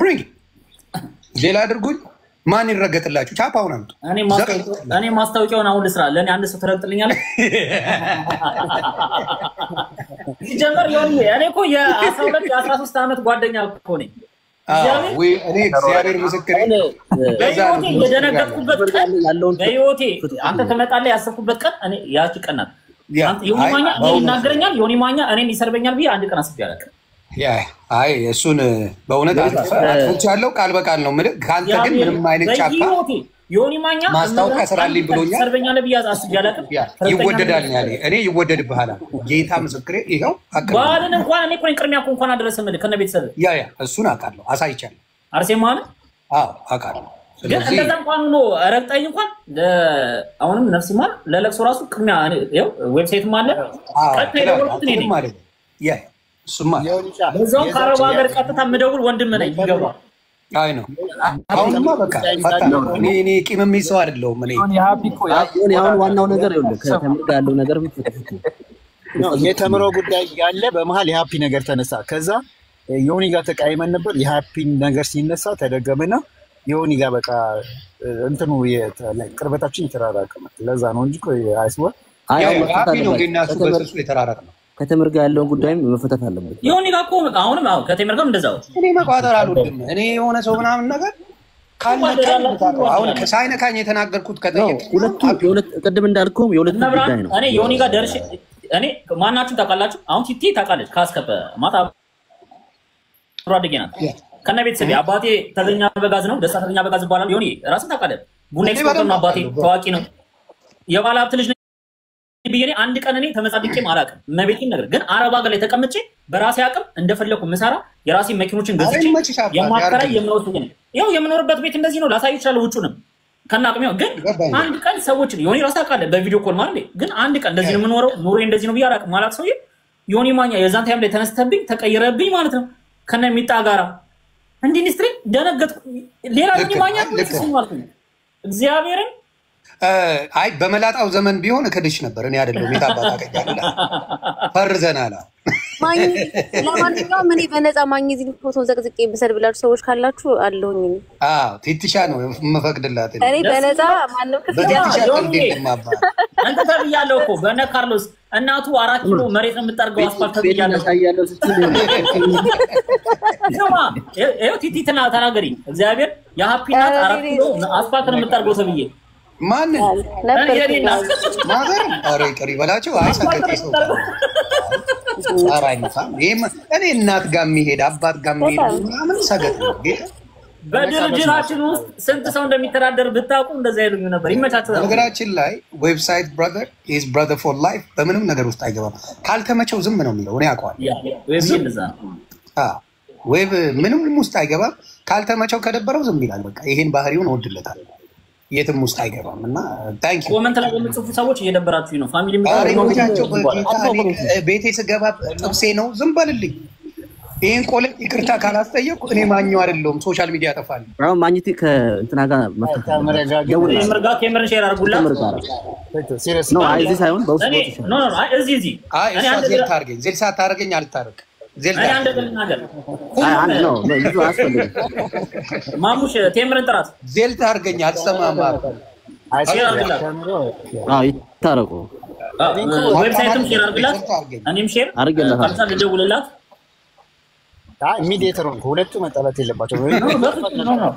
bring ሌላ አድርጉኝ ማን ይረገጥላችሁ ቻፓውን አምጡ እኔ ማስታወቂያውን አሁን ልስራ ለኔ አንድ ሰው ተረግጥልኛለህ ጀመር ይሁን እኔ እኮ የ12 የ13 አመት ጓደኛ እኮ ነኝ ወይ እኔ እግዚአብሔር ምስክሬ በህይወቴ የደነገጥኩበት ቀን በህይወቴ አንተ ተመጣጣለህ ያሰብኩበት ቀን እኔ ያቺ ቀን ናት አንተ ዮኒማኛ ይናገረኛል ዮኒማኛ እኔን ይሰርበኛል ብዬ አንድ ቀን አስቤ አላውቅም አይ እሱን በእውነት አጥፍቻለሁ ቃል በቃል ነው ማለት ካንተ ግን ምንም አይነት ቻፓ ዮኒማኛ ማስታወቂያ ስራልኝ ብሎኛል ይሰርበኛል ብዬ አስቤ አላውቅም ይወደዳል ያለ እኔ ይወደድብሃል ጌታ ምስክሬ ይሄው ባልን እንኳን እኔ ቆይ ቅርሚያ እንኳን አደረሰ ማለት ከነ ቤተሰብ ያ እሱን አውቃለሁ አሳይቻለሁ አርሴማ ማለት አውቃለሁ ግን እንደዛ እንኳን ነው ረግጠኝ እንኳን አሁንም ነፍስ ማር ለለቅሶ ራሱ ቅርሚያ ይሄው ዌብሳይትም አለ ቀጥታ ይደውልኩት እኔ ነኝ ማለት ያ ሱማ በዛው ካረባ ሀገር ቀጥታ መደውል ወንድም ነኝ ይገባ አይ ነው አሁንማ በቃ ፈታ እኔ ቂምም ይሰው አይደለም እኔ አሁን ዋናው ነገር ይኸውልህ ከተምር ጋር ያለው ነገር ቢፈጥፍ ነው የተምሮ ጉዳይ ያለ በመሃል የሃፒ ነገር ተነሳ ከዛ ዮኒ ጋር ተቃይመን ነበር የሃፒ ነገር ሲነሳ ተደገመና ዮኒ ጋር በቃ እንትኑ ቅርበታችን ይተራራቀ ለዛ ነው እንጂ አይስወ ሃፒ ነው ሊናሱ በሱ የተራራቀ ነው ከተምር ጋር ያለው ጉዳይም መፈተት አለበት ዮኒ ጋር እኮ አሁንም ከተምር ጋር እንደዛው እኔ መቋጠር አልወድም እኔ የሆነ ሰው ምናምን ነገር አሁን ከሳይነካኝ የተናገርኩት ከጠየቅ ሁለት ቅድም እንዳልከው የሁለት ጉዳይ ነው እኔ ዮኒ ጋር ደርሼ እኔ ማናችሁም ታውቃላችሁ አሁን ቲቲ ታውቃለች ካስከበ ማታ ፕሮዳክት ናት ከነ ቤተሰብ አባቴ ተገኛ በጋዝ ነው ደስታ ተገኛ በጋዝ ይባላል ዮኒ ራስን ታውቃለህ ቡና ኤክስፖርተር ነው አባቴ ታዋቂ ነው የባለ ሀብት ልጅ ቢየኔ አንድ ቀን እኔ ተመጻድቄ ማራቀም መቤቴን ነገር ግን አረብ ሀገር ላይ ተቀምጬ በራሴ አቅም እንደፈለኩ መሳራ የራሴ መኪኖችን ገዝቼ የማከራይ የምኖርበት ነው ይሄው የምኖርበት ቤት እንደዚህ ነው ላሳይ ይችላል ውጪንም ከናቅሚው ግን አንድ ቀን ሰዎች ዮኒ ራስ ታውቃለህ በቪዲዮ ኮል ማለት ግን አንድ ቀን እንደዚህ ነው የምኖረው ኑሮ እንደዚህ ነው ቢያራቅ ማለት ሰውዬ ዮኒ ማኛ የዛን ታይም ላይ ተነስተብኝ ተቀይረብኝ ማለት ነው ከነ ሚጣጋራ እንዴ ኢንዱስትሪ ደነገጥኩ ሌላ ዮኒ ማኛ ማለት ነው እግዚአብሔርን አይ በመላጣው ዘመን ቢሆን ከድሽ ነበር እኔ አይደለም የታባታ ቀያላ ፈርዘናላ ማኝ ለማንኛውም እኔ በነፃ ማግኘት ፎቶ ዘቅዝቄ ብሰድ ብላችሁ ሰዎች ካላችሁ አለሁኝ ቲቲሻ ነው መፈቅድላት እኔ በነፃ ማንም አንተ ተብያለሁ እኮ በነ ካርሎስ እናቱ 4 ኪሎ መሬት የምትጠርገው አስፋልት ተብያለሁ ቲቲ ተናገሪ እግዚአብሔር የሃፒና 4 ኪሎ አስፋልት ነው የምትጠርገው ተብዬ ማን ማዘር አሬ ቀሪ በላቸው አይሰከተ ሰው አራይንፋ እኔ እናት ጋር የሚሄድ አባት ጋር የሚሄድ ምናምን ሰገጥ ነው በድርጅታችን ውስጥ ስንት ሰው እንደሚተዳደር ብታውቁ እንደዛ ይሉኝ ነበር ይመቻቸው ነገራችን ላይ ዌብሳይት brother is brother for life በምንም ነገር ውስጥ አይገባም ካልተመቸው ዝም ነው የሚለው እኔ አውቀዋለሁ ዌብ ምንም ውስጥ አይገባም ካልተመቸው ከደበረው ዝም ይላል በቃ ይሄን ባህሪውን ወድለታል የትም ውስጥ አይገባም እና ታንክ ዩ ኮሜንት ላይ የምትጽፉ ሰዎች እየደበራችሁ ነው ፋሚሊ ቤቴ ስገባ ጥብሴ ነው ዝም በልልኝ ይሄን ቆሌ ይቅርታ ካላስጠየቁ እኔ ማኛው አይደለም ሶሻል ሚዲያ ጠፋል አሁን ማግኘት ከእንትና ጋር መርጋ ካሜራ ሼር አድርጉላት ሲሪየስ ነው አይዚ ሳይሆን በውስጥ ኖ እዚህ እኔ አንድ ታርገኝ ዜል ሳታርገኝ አልታረቅ ዜል አንድ ነገር አንድ ነው ብዙ አስፈልግ ማሙሽ ቴምርን ጥራት ዜል ታርገኝ አልሰማማ ይታረቁ ዌብሳይትም ሼር አድርጉላት እኔም ሼር አድርገላት አልሳ ልደውልላት ሚዲየተር ነው ሁለቱ መጣላት የለባቸው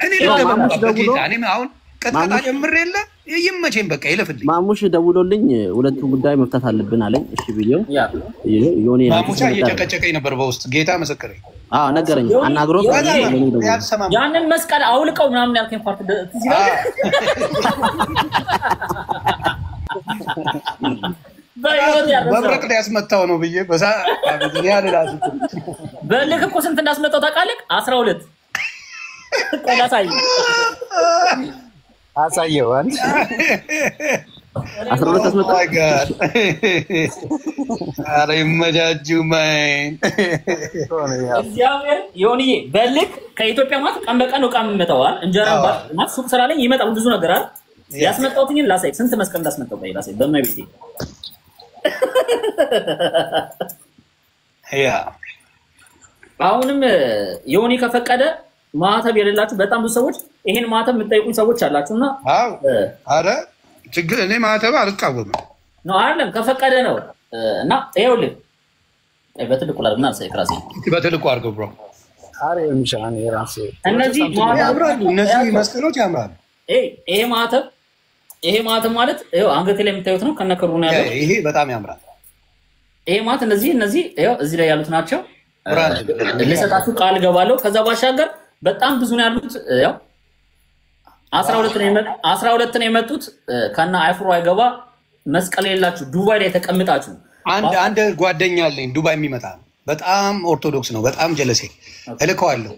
እኔ አሁን ቀጥታ ጀምር የለ ይመቸኝ በቃ ይለፍልኝ ማሙሽ ደውሎልኝ ሁለቱ ጉዳይ መፍታት አለብን አለኝ እሺ ብዬው ዮኒ ማሙሻ እየጨቀጨቀኝ ነበር በውስጥ ጌታ መስከረኝ ነገረኝ አናግሮ ያንን መስቀል አውልቀው ምናምን ያልከኝ ፓርት በብረቅ ላይ ያስመታው ነው ብዬ በሳ ያለላሱ በልክ እኮ ስንት እንዳስመጣው ታውቃለህ 12 ቆላሳይ አሳየው አንተ 12 አስመጣው አረ ይመጃጁ ማይን እግዚአብሔር ዮኒ በልክ ከኢትዮጵያ ማለት ቀን በቀን ነው መጣዋል እንጀራ ማለት ሱቅ ስራ ላይ ይመጣው ብዙ ነገር አይደል ያስመጣውትኝ ላሳይ ስንት መስቀል እንዳስመጣው ላሳይ በማይቤቴ ያ አሁንም ዮኒ ከፈቀደ ማተብ የሌላችሁ በጣም ብዙ ሰዎች ይሄን ማተብ የምትጠይቁኝ ሰዎች አላችሁና አዎ አረ ችግር እኔ ማተብ አልቃወምም ነው አይደለም ከፈቀደ ነው እና ይኸውልህ በትልቁ ላድርግና ሳይክራሲ በትልቁ አድርገው ብሮ አረ ምሻን የራሴ እነዚህ ያምራሉ እነዚህ መስቀሎች ያምራሉ ይሄ ማተብ ማለት ይኸው አንገቴ ላይ የምታዩት ነው ከነከሩ ነው ያለው ይሄ በጣም ያምራል ይሄ ማተብ እነዚህ ይኸው እዚህ ላይ ያሉት ናቸው ለሰጣችሁ ቃል ገባለሁ ከዛ ባሻገር በጣም ብዙ ነው ያሉት ያው 12 ነው የመጡት ከና አይፍሮ አይገባ መስቀል የላችሁ ዱባይ ላይ ተቀምጣችሁ አንድ ጓደኛ አለኝ ዱባይ የሚመጣ በጣም ኦርቶዶክስ ነው በጣም ጀለሴ እልከዋለሁ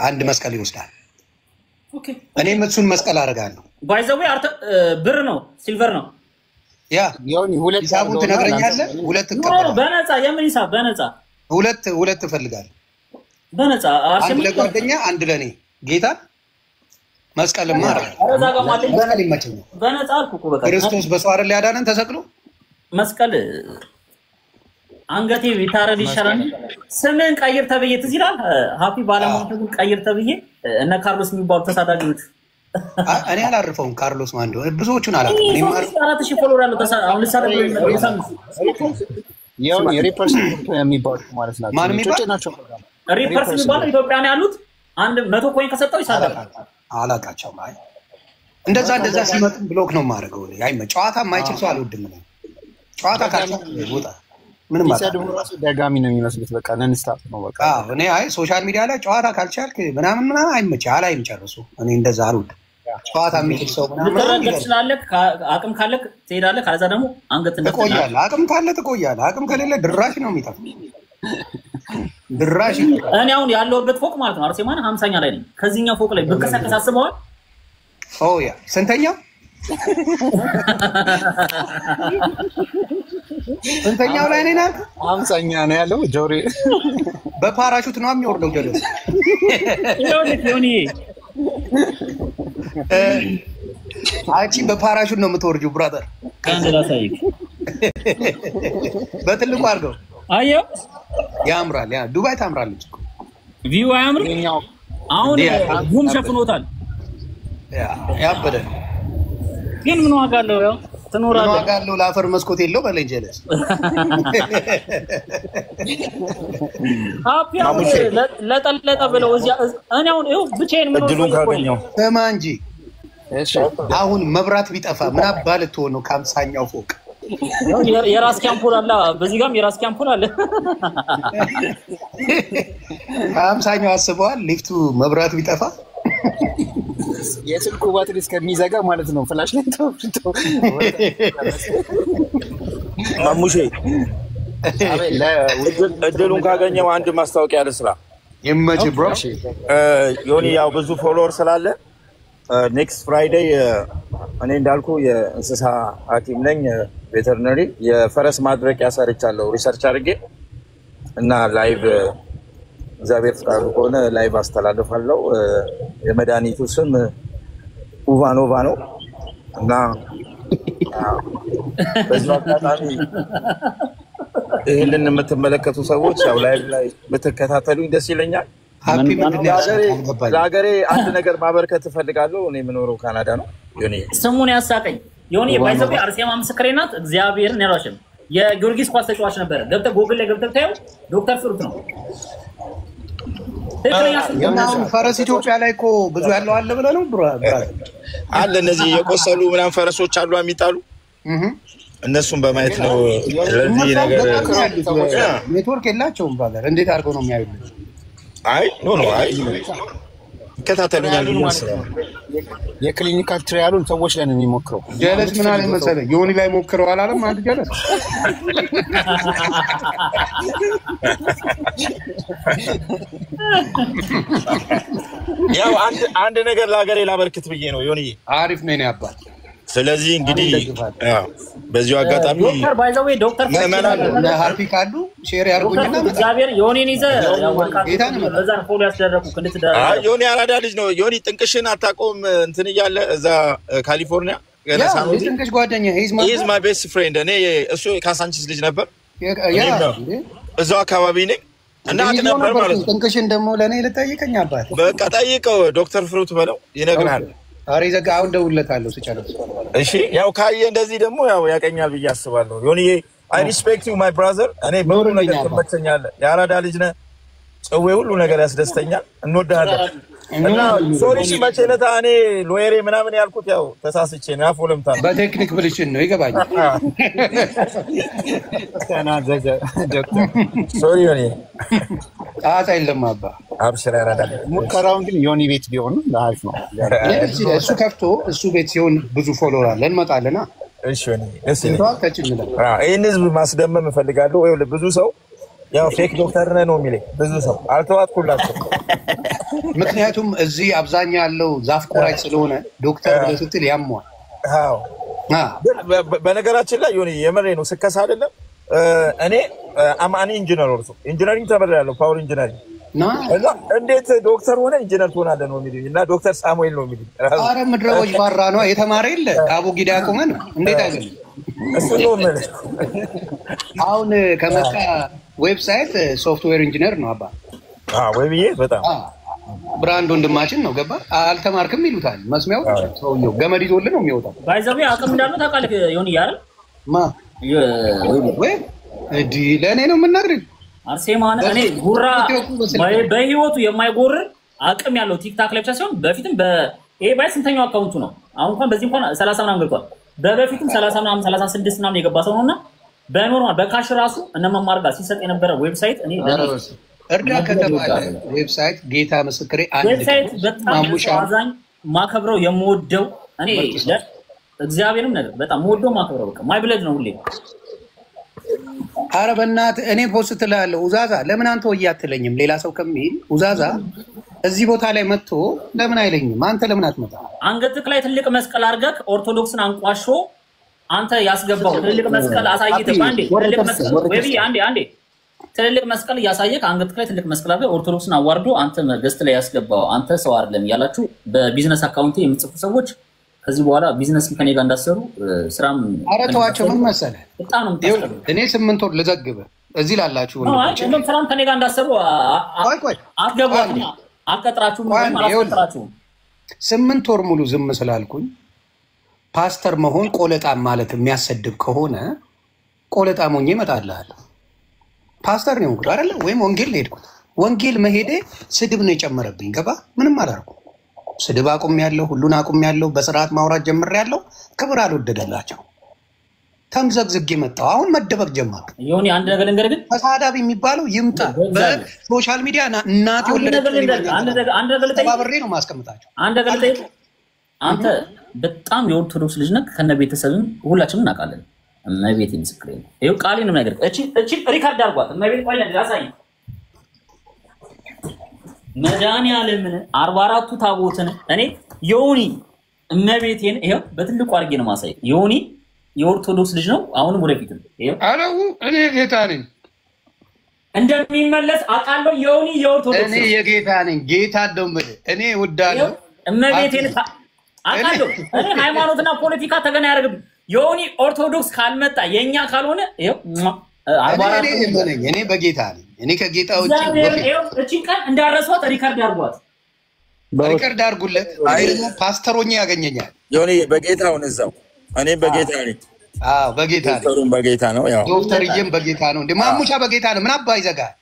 አንድ መስቀል ይወስዳል ኦኬ እኔም እሱን መስቀል አደርጋለሁ ባይዘው ብር ነው ሲልቨር ነው ያ ይሁን ሁለት ሂሳቡን ትነግረኛለህ ሁለት ተቀበል በነፃ የምን ሂሳብ በነፃ ሁለት እፈልጋለሁ በነፃ አንድ ለጓደኛ አንድ ለኔ ጌታ መስቀል ማር መስቀል ይመቸኛል በነፃ አልኩ እኮ በቃ ክርስቶስ በሰው አይደል ያዳነን ተሰቅሎ መስቀል አንገቴ ቢታረድ ይሻላል ስምን ቀይር ተብዬ ትዝ ይላል ሃፒ ባለሞንተን ቀይር ተብዬ እነ ካርሎስ የሚባሉ ተሳዳጆች እኔ አላርፈውም ካርሎስ ማንዶ ብዙዎቹን አላውቅም እኔ ማር 4000 ፎሎወር ያለው አሁን ለሳደብ ያው የሪፐርስ የሚባሉ ማለት ናቸው ሪፐርስ የሚባሉ ኢትዮጵያ ነው ያሉት አንድ 100 ኮይን ከሰጠው ይሳደብ አላውቃቸውም አይ እንደዛ ሲመጡ ብሎክ ነው የማደርገው አይመ ጨዋታ የማይችል ሰው አልወድም ነው ጨዋታ ካልቻለ ወጣ ምንም ማለት ነው ራሱ ደጋሚ ነው የሚመስሉት በቃ ነንስታፍ ነው በቃ እኔ አይ ሶሻል ሚዲያ ላይ ጨዋታ ካልቻልክ ምናምን አይመች አላይም ጨርሱ እኔ እንደዛ አልወድም ጨዋታ የሚችል ሰው ምናምን ይችላል አቅም ካለክ ትሄዳለህ ካለዛ ደግሞ አንገት ትቆያለህ አቅም ካለ ትቆያለህ አቅም ከሌለ ድራሽ ነው የሚጠፋው ድራሽ እኔ አሁን ያለውበት ፎቅ ማለት ነው አርሴማን 50ኛ ላይ ነኝ ከዚህኛው ፎቅ ላይ ብከሰከስ አስበዋል ያ ስንተኛው ስንተኛው ላይ ነኝ 50ኛ ነው ያለው ጆሪ በፓራሹት ነው የሚወርደው ጀለስ ዮኒ አንቺ በፓራሹት ነው የምትወርጂው ብራዘር ካንደላ ሳይክ በትልቁ አድርገው አየው ያምራል ያ ዱባይ ታምራለች እኮ ቪው አያምር አሁን ጉም ሸፍኖታል ያበደ ግን ምን ዋጋ አለው ያው ትኖራለህ ምን ዋጋ አለው ለአፈር መስኮት የለው በለኝ ጀለስ አፒያው ለጠለጠ ብለው እዚያ እኔ አሁን ይኸው ብቻዬን ምን እድሉን ካገኘው ስማ እንጂ እሺ አሁን መብራት ቢጠፋ ምን አባል ትሆን ነው ከ50ኛው ፎቅ የራስ ካምፖል አለ በዚህ ጋርም የራስ ካምፖል አለ 50ኛው አስበዋል ሊፍቱ መብራት ቢጠፋ የስልኩ ባትሪ እስከሚዘጋ ማለት ነው ፍላሽ ላይ ተወርቶ ማሙሼ እድሉን ካገኘው አንድ ማስታወቂያ ልስራ ይመች ብሮ ዮኒ ያው ብዙ ፎሎወር ስላለ ኔክስት ፍራይዴይ እኔ እንዳልኩ የእንስሳ ሐኪም ነኝ ቬተርነሪ የፈረስ ማድረቂያ ሰርቻለሁ ሪሰርች አድርጌ እና ላይቭ እግዚአብሔር ፍቃዱ ከሆነ ላይቭ አስተላልፋለሁ የመድኃኒቱ ስም ኡቫኖቫ ነው እና በዚህ አጋጣሚ ይህንን የምትመለከቱ ሰዎች ያው ላይቭ ላይ ብትከታተሉኝ ደስ ይለኛል ለሀገሬ አንድ ነገር ማበርከት እፈልጋለሁ እኔ የምኖረው ካናዳ ነው ዮኒ ስሙን ያሳቀኝ ዮኒ ባይዘው አርሴማ ምስክሬ ናት እግዚአብሔርን ያሏሽም የጊዮርጊስ ኳስ ተጫዋች ነበር ገብተህ ጎግል ላይ ገብተህ ታየው ዶክተር ፍሩት ነው ፈረስ ኢትዮጵያ ላይ እኮ ብዙ ያለው አለ ብለህ ነው አለ እነዚህ የቆሰሉ ምናምን ፈረሶች አሉ የሚጣሉ እነሱን በማየት ነው ለዚህ ነገር ኔትወርክ የላቸውም ብራዘር እንዴት አድርገው ነው የሚያዩት አይ ኖ አይ ከታተሉኛል የክሊኒካል ትራያሉን ሰዎች ላይ ነው የሚሞክረው ጀለስ ምን አለ መሰለህ ዮኒ ላይ ሞክረው አላለም አንድ ጀለስ ያው አንድ ነገር ለሀገሬ ላበርክት ብዬ ነው ዮኒ አሪፍ ነኝ አባት ስለዚህ እንግዲህ በዚሁ አጋጣሚ ዶክተር ባይዘው ዶክተር ሃፒ ካሉ ሼር ያርጉኝና እግዚአብሔር ዮኒን ይዘ በዛን ፎሎ ያስደረኩ ዮኒ አራዳ ልጅ ነው ዮኒ ጥንቅሽን አታቆም እንትን እያለ እዛ ካሊፎርኒያ ገለሳው ጥንቅሽ ጓደኛ ሂዝ ማይ ቤስት ፍሬንድ እኔ እሱ ካሳንቺስ ልጅ ነበር እዛው አካባቢ ነኝ እና አቅ ነበር ማለት ነው። ጥንቅሽን ደግሞ ለኔ ልጠይቀኝ አባት በቃ ጠይቀው ዶክተር ፍሩት በለው ይነግራል። አሬ ዘጋ አሁን ደውለታለሁ ሲጨርስ። እሺ ያው ካየ እንደዚህ ደግሞ ያው ያቀኛል ብዬ አስባለሁ። ዮኒዬ I respect you my brother እኔ በሁሉ ነገር ትመቸኛለህ። የአራዳ ልጅ ነህ። ጽዌ ሁሉ ነገር ያስደስተኛል። እንወዳለን። እና ሶሪሽ መቼለታ እኔ ሎየሬ ምናምን ያልኩት ያው ተሳስቼ ነው። አፎለምታ በቴክኒክ ብልሽን ነው ይገባኛል። ተናዘዘ ዶክተር ሶሪ ዮኒ ጣጣ የለም አባ አብሽራ ያራዳል። ሙከራውን ግን ዮኒ ቤት ቢሆን ለአሪፍ ነው። እሱ ከፍቶ እሱ ቤት ሲሆን ብዙ ፎሎወር አለ እንመጣለና። እሺ ዮኒ እሺ ይሄን ህዝብ ማስደመም እፈልጋለሁ። ወይ ብዙ ሰው ያው ፌክ ዶክተር ነው የሚለኝ ብዙ ሰው አልተዋጥኩላቸው። ምክንያቱም እዚህ አብዛኛው ያለው ዛፍ ቆራጭ ስለሆነ ዶክተር ብለህ ስትል ያሟል። አዎ በነገራችን ላይ ዮኒ የመሬ ነው ስከሳ አይደለም። እኔ አማኒ ኢንጂነር ወርሶ ኢንጂነሪንግ ተበላለው ፓወር ኢንጂነሪንግ እና እንዴት ዶክተር ሆነ ኢንጂነር ትሆናለህ ነው የሚሉኝ። እና ዶክተር ሳሙኤል ነው የሚሉኝ። አረ ምድረዎች ባራ ነው የተማረ የለ አቡ ጊዳ ቆመን እንዴት አይደለም እሱ ነው ማለት አሁን ከመጣ ዌብሳይት ሶፍትዌር ኢንጂነር ነው አባ። ወይብዬ በጣም ብራንድ ወንድማችን ነው ገባ። አልተማርክም ይሉታል መስሚያው ሰውየው ገመድ ይዞልህ ነው የሚወጣው። ባይዘው አቅም እንዳለው ታውቃለህ ዮኒ ያረ ማ ወይ እዲ ለኔ ነው የምናገር አርሴማን እኔ ጉራ በህይወቱ የማይጎር አቅም ያለው ቲክታክ ላይ ብቻ ሳይሆን በፊትም በኤ ባይ ስንተኛው አካውንቱ ነው አሁን እንኳን በዚህ እንኳን 30 ምናምን ገብቷል። በበፊትም 30 ምናምን 36 ምናምን የገባ ሰው ነውና በኖርማል በካሽ ራሱ እነመማር ጋር ሲሰጥ የነበረ ዌብሳይት እኔ እርዳ ከተባለ ዌብሳይት ጌታ መስክሬ አንድ ዌብሳይት በጣም አዛኝ ማከብረው የምወደው እኔ እግዚአብሔርም ነገር በጣም ወደው ማከብረው በቃ ማይ ብለድ ነው ሁሌ። አረ በእናትህ እኔ ፖስት እላለሁ ኡዛዛ ለምን አንተ ወያ አትለኝም? ሌላ ሰው ከሚል ኡዛዛ እዚህ ቦታ ላይ መጥቶ ለምን አይለኝም? አንተ ለምን አትመጣ? አንገትክ ላይ ትልቅ መስቀል አድርገህ ኦርቶዶክስን አንቋሾ አንተ ያስገባው ትልቅ መስቀል አሳይተህ አንዴ ትልቅ መስቀል ወይቢ አንዴ ትልቅ መስቀል ያሳየክ አንገትክ ላይ ትልቅ መስቀል አድርገህ ኦርቶዶክስን አዋርዶ አንተ ገስት ላይ ያስገባው አንተ ሰው አይደለም ያላችሁ በቢዝነስ አካውንት የምትጽፉ ሰዎች ከዚህ በኋላ ቢዝነስ ከኔ ጋር እንዳሰሩ ስራም አረተዋቸው ምን መሰለህ በጣም ነው እኔ 8 ወር ልዘግብ እዚህ ላላችሁ ወንድሞች እንደም ሰላም ከኔ ጋር እንዳሰሩ አትገባችሁ አትቀጥራችሁ ማለት 8 ወር ሙሉ ዝም ስላልኩኝ ፓስተር መሆን ቆለጣም ማለት የሚያሰድብ ከሆነ ቆለጣም ሆኜ እመጣልሃለሁ። ፓስተር ነው እንግዲህ አይደለ ወይም ወንጌል ነው ሄድኩት። ወንጌል መሄዴ ስድብ ነው የጨመረብኝ ገባ። ምንም አላልኩም። ስድብ አቁሜያለሁ፣ ሁሉን አቁሜያለሁ፣ በስርዓት ማውራት ጀምሬያለሁ። ክብር አልወደደላቸው ተምዘግዝጌ መጣሁ። አሁን መደበቅ ጀመሩ። ዮኒ አንድ ነገር ልንገርህ ግን ተሳዳቢ የሚባለው ይምጣ በሶሻል ሚዲያ እናቴ ወለደች ተባብሬ ነው ማስቀምጣቸው። አንድ ነገር ልጠይቅ አንተ በጣም የኦርቶዶክስ ልጅ ነህ ከነ ቤተሰብም ሁላችንም እናውቃለን። እመቤቴ ምስክሬ ነው። ይኸው ቃሌንም ነገር እቺ ሪካርድ አድርጓት እመቤቴ ቆይ ያሳይ መድኃኒዓለምን 44ቱ ታቦትን እኔ ዮኒ እመቤቴን ይኸው በትልቁ አድርጌ ነው ማሳይ። ዮኒ የኦርቶዶክስ ልጅ ነው አሁንም ወደፊትም ይኸው አለው እኔ ጌታ ነኝ እንደሚመለስ አውቃለሁ። ዮኒ የኦርቶዶክስ እኔ የጌታ ነኝ ጌታ ደምበል እኔ ወዳለሁ እመቤቴን አውቃለሁ። እኔ ሃይማኖትና ፖለቲካ ተገና ያደርግም። ዮኒ ኦርቶዶክስ ካልመጣ የኛ ካልሆነ ይኸው እኔ በጌታ ነኝ። እኔ ከጌታ ውጪ እቺን ቀን እንዳረሷት ሪካርድ አድርጓት ሪካርድ አድርጉለት። ፓስተሮኛ ያገኘኛል ዮኒ በጌታውን እዛው እኔ በጌታ ነኝ። አዎ በጌታ ነኝ። ዶክተሩም በጌታ ነው። ያው ዶክተርዬም በጌታ ነው። እንደ ማሙሻ በጌታ ነው። ምን አባ ይዘጋል?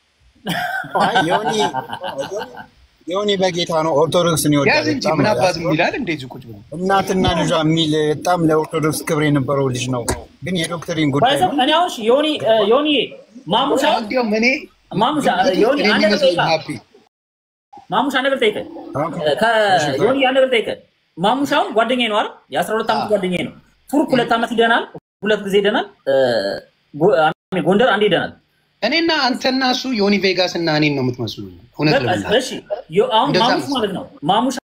ዮኒ በጌታ ነው። ኦርቶዶክስን ይወዳል። ያዝ እንጂ ምን አባዝ ይላል እንደዚህ ቁጭ ብሎ እናትና ልጇ የሚል በጣም ለኦርቶዶክስ ክብር የነበረው ልጅ ነው። ግን የዶክተሪን ጉዳይ ነው። እኔ አሁን ዮኒ ማሙሻ እኔ ማሙሻ ዮኒ አንድ ነገር ጠይቀህ ከዮኒ አንድ ነገር ጠይቀህ ማሙሻውን ጓደኛዬ ነው አይደል? የ12 ዓመት ጓደኛዬ ነው። ቱርክ 2 ዓመት ይደናል፣ 2 ጊዜ ይደናል፣ ጎንደር አንዴ ይደናል። እኔና አንተና እሱ ዮኒ ቬጋስ እና እኔን ነው የምትመስሉኝ። እውነት ለምን? እሺ አሁን ማሙሽ ማለት ነው። ማሙሽ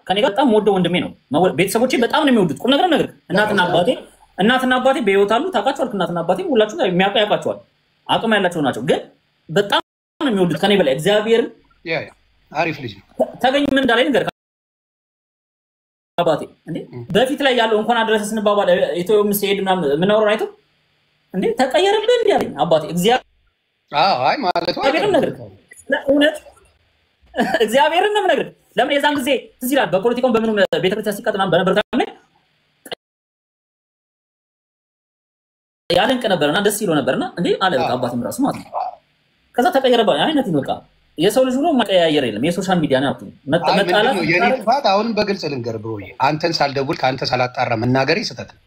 ከኔ ጋር በጣም ወደው ወንድሜ ነው። ቤተሰቦቼ በጣም ነው የሚወዱት። ቁም ነገር እናትና አባቴ በህይወት አሉ። ታውቃቸዋል። እናትና አባቴ ሁላችሁ ጋር የሚያውቁ ያውቃቸዋል። አቅም ያላቸው ናቸው። ግን በጣም ነው የሚወዱት ከኔ በላይ እግዚአብሔርን። አሪፍ ልጅ ነው። ተገኝ ምን እንዳለኝ ነገር አባቴ እንዴ በፊት ላይ ያለው እንኳን አድረስ ስንባባል ኢትዮጵያ ሲሄድ ምናምን ምን አወራው አይተው እንዴ ተቀየረብህ እንዴ አለኝ አባቴ። እግዚአብሔር አይ ማለት እውነት እግዚአብሔርን ነው የምነግርህ። ለምን የዛን ጊዜ ትዝ ይላል በፖለቲካውን በምኑ ቤተክርስቲያን ሲቀጥና በነበረ ታምነ ያለንቅ ነበርና ደስ ይሎ ነበርና እንዴ አለ በቃ አባትም ራሱ ማለት ነው። ከዛ ተቀየረባ አይነት ነው በቃ የሰው ልጅ ሁሉ መቀያየር የለም። የሶሻል ሚዲያ ነው መጣላት የኔ ጥፋት አሁን በግልጽ ልንገር ብሮዬ፣ አንተን ሳልደውል ከአንተ ሳላጣራ መናገሬ ስህተት ነው።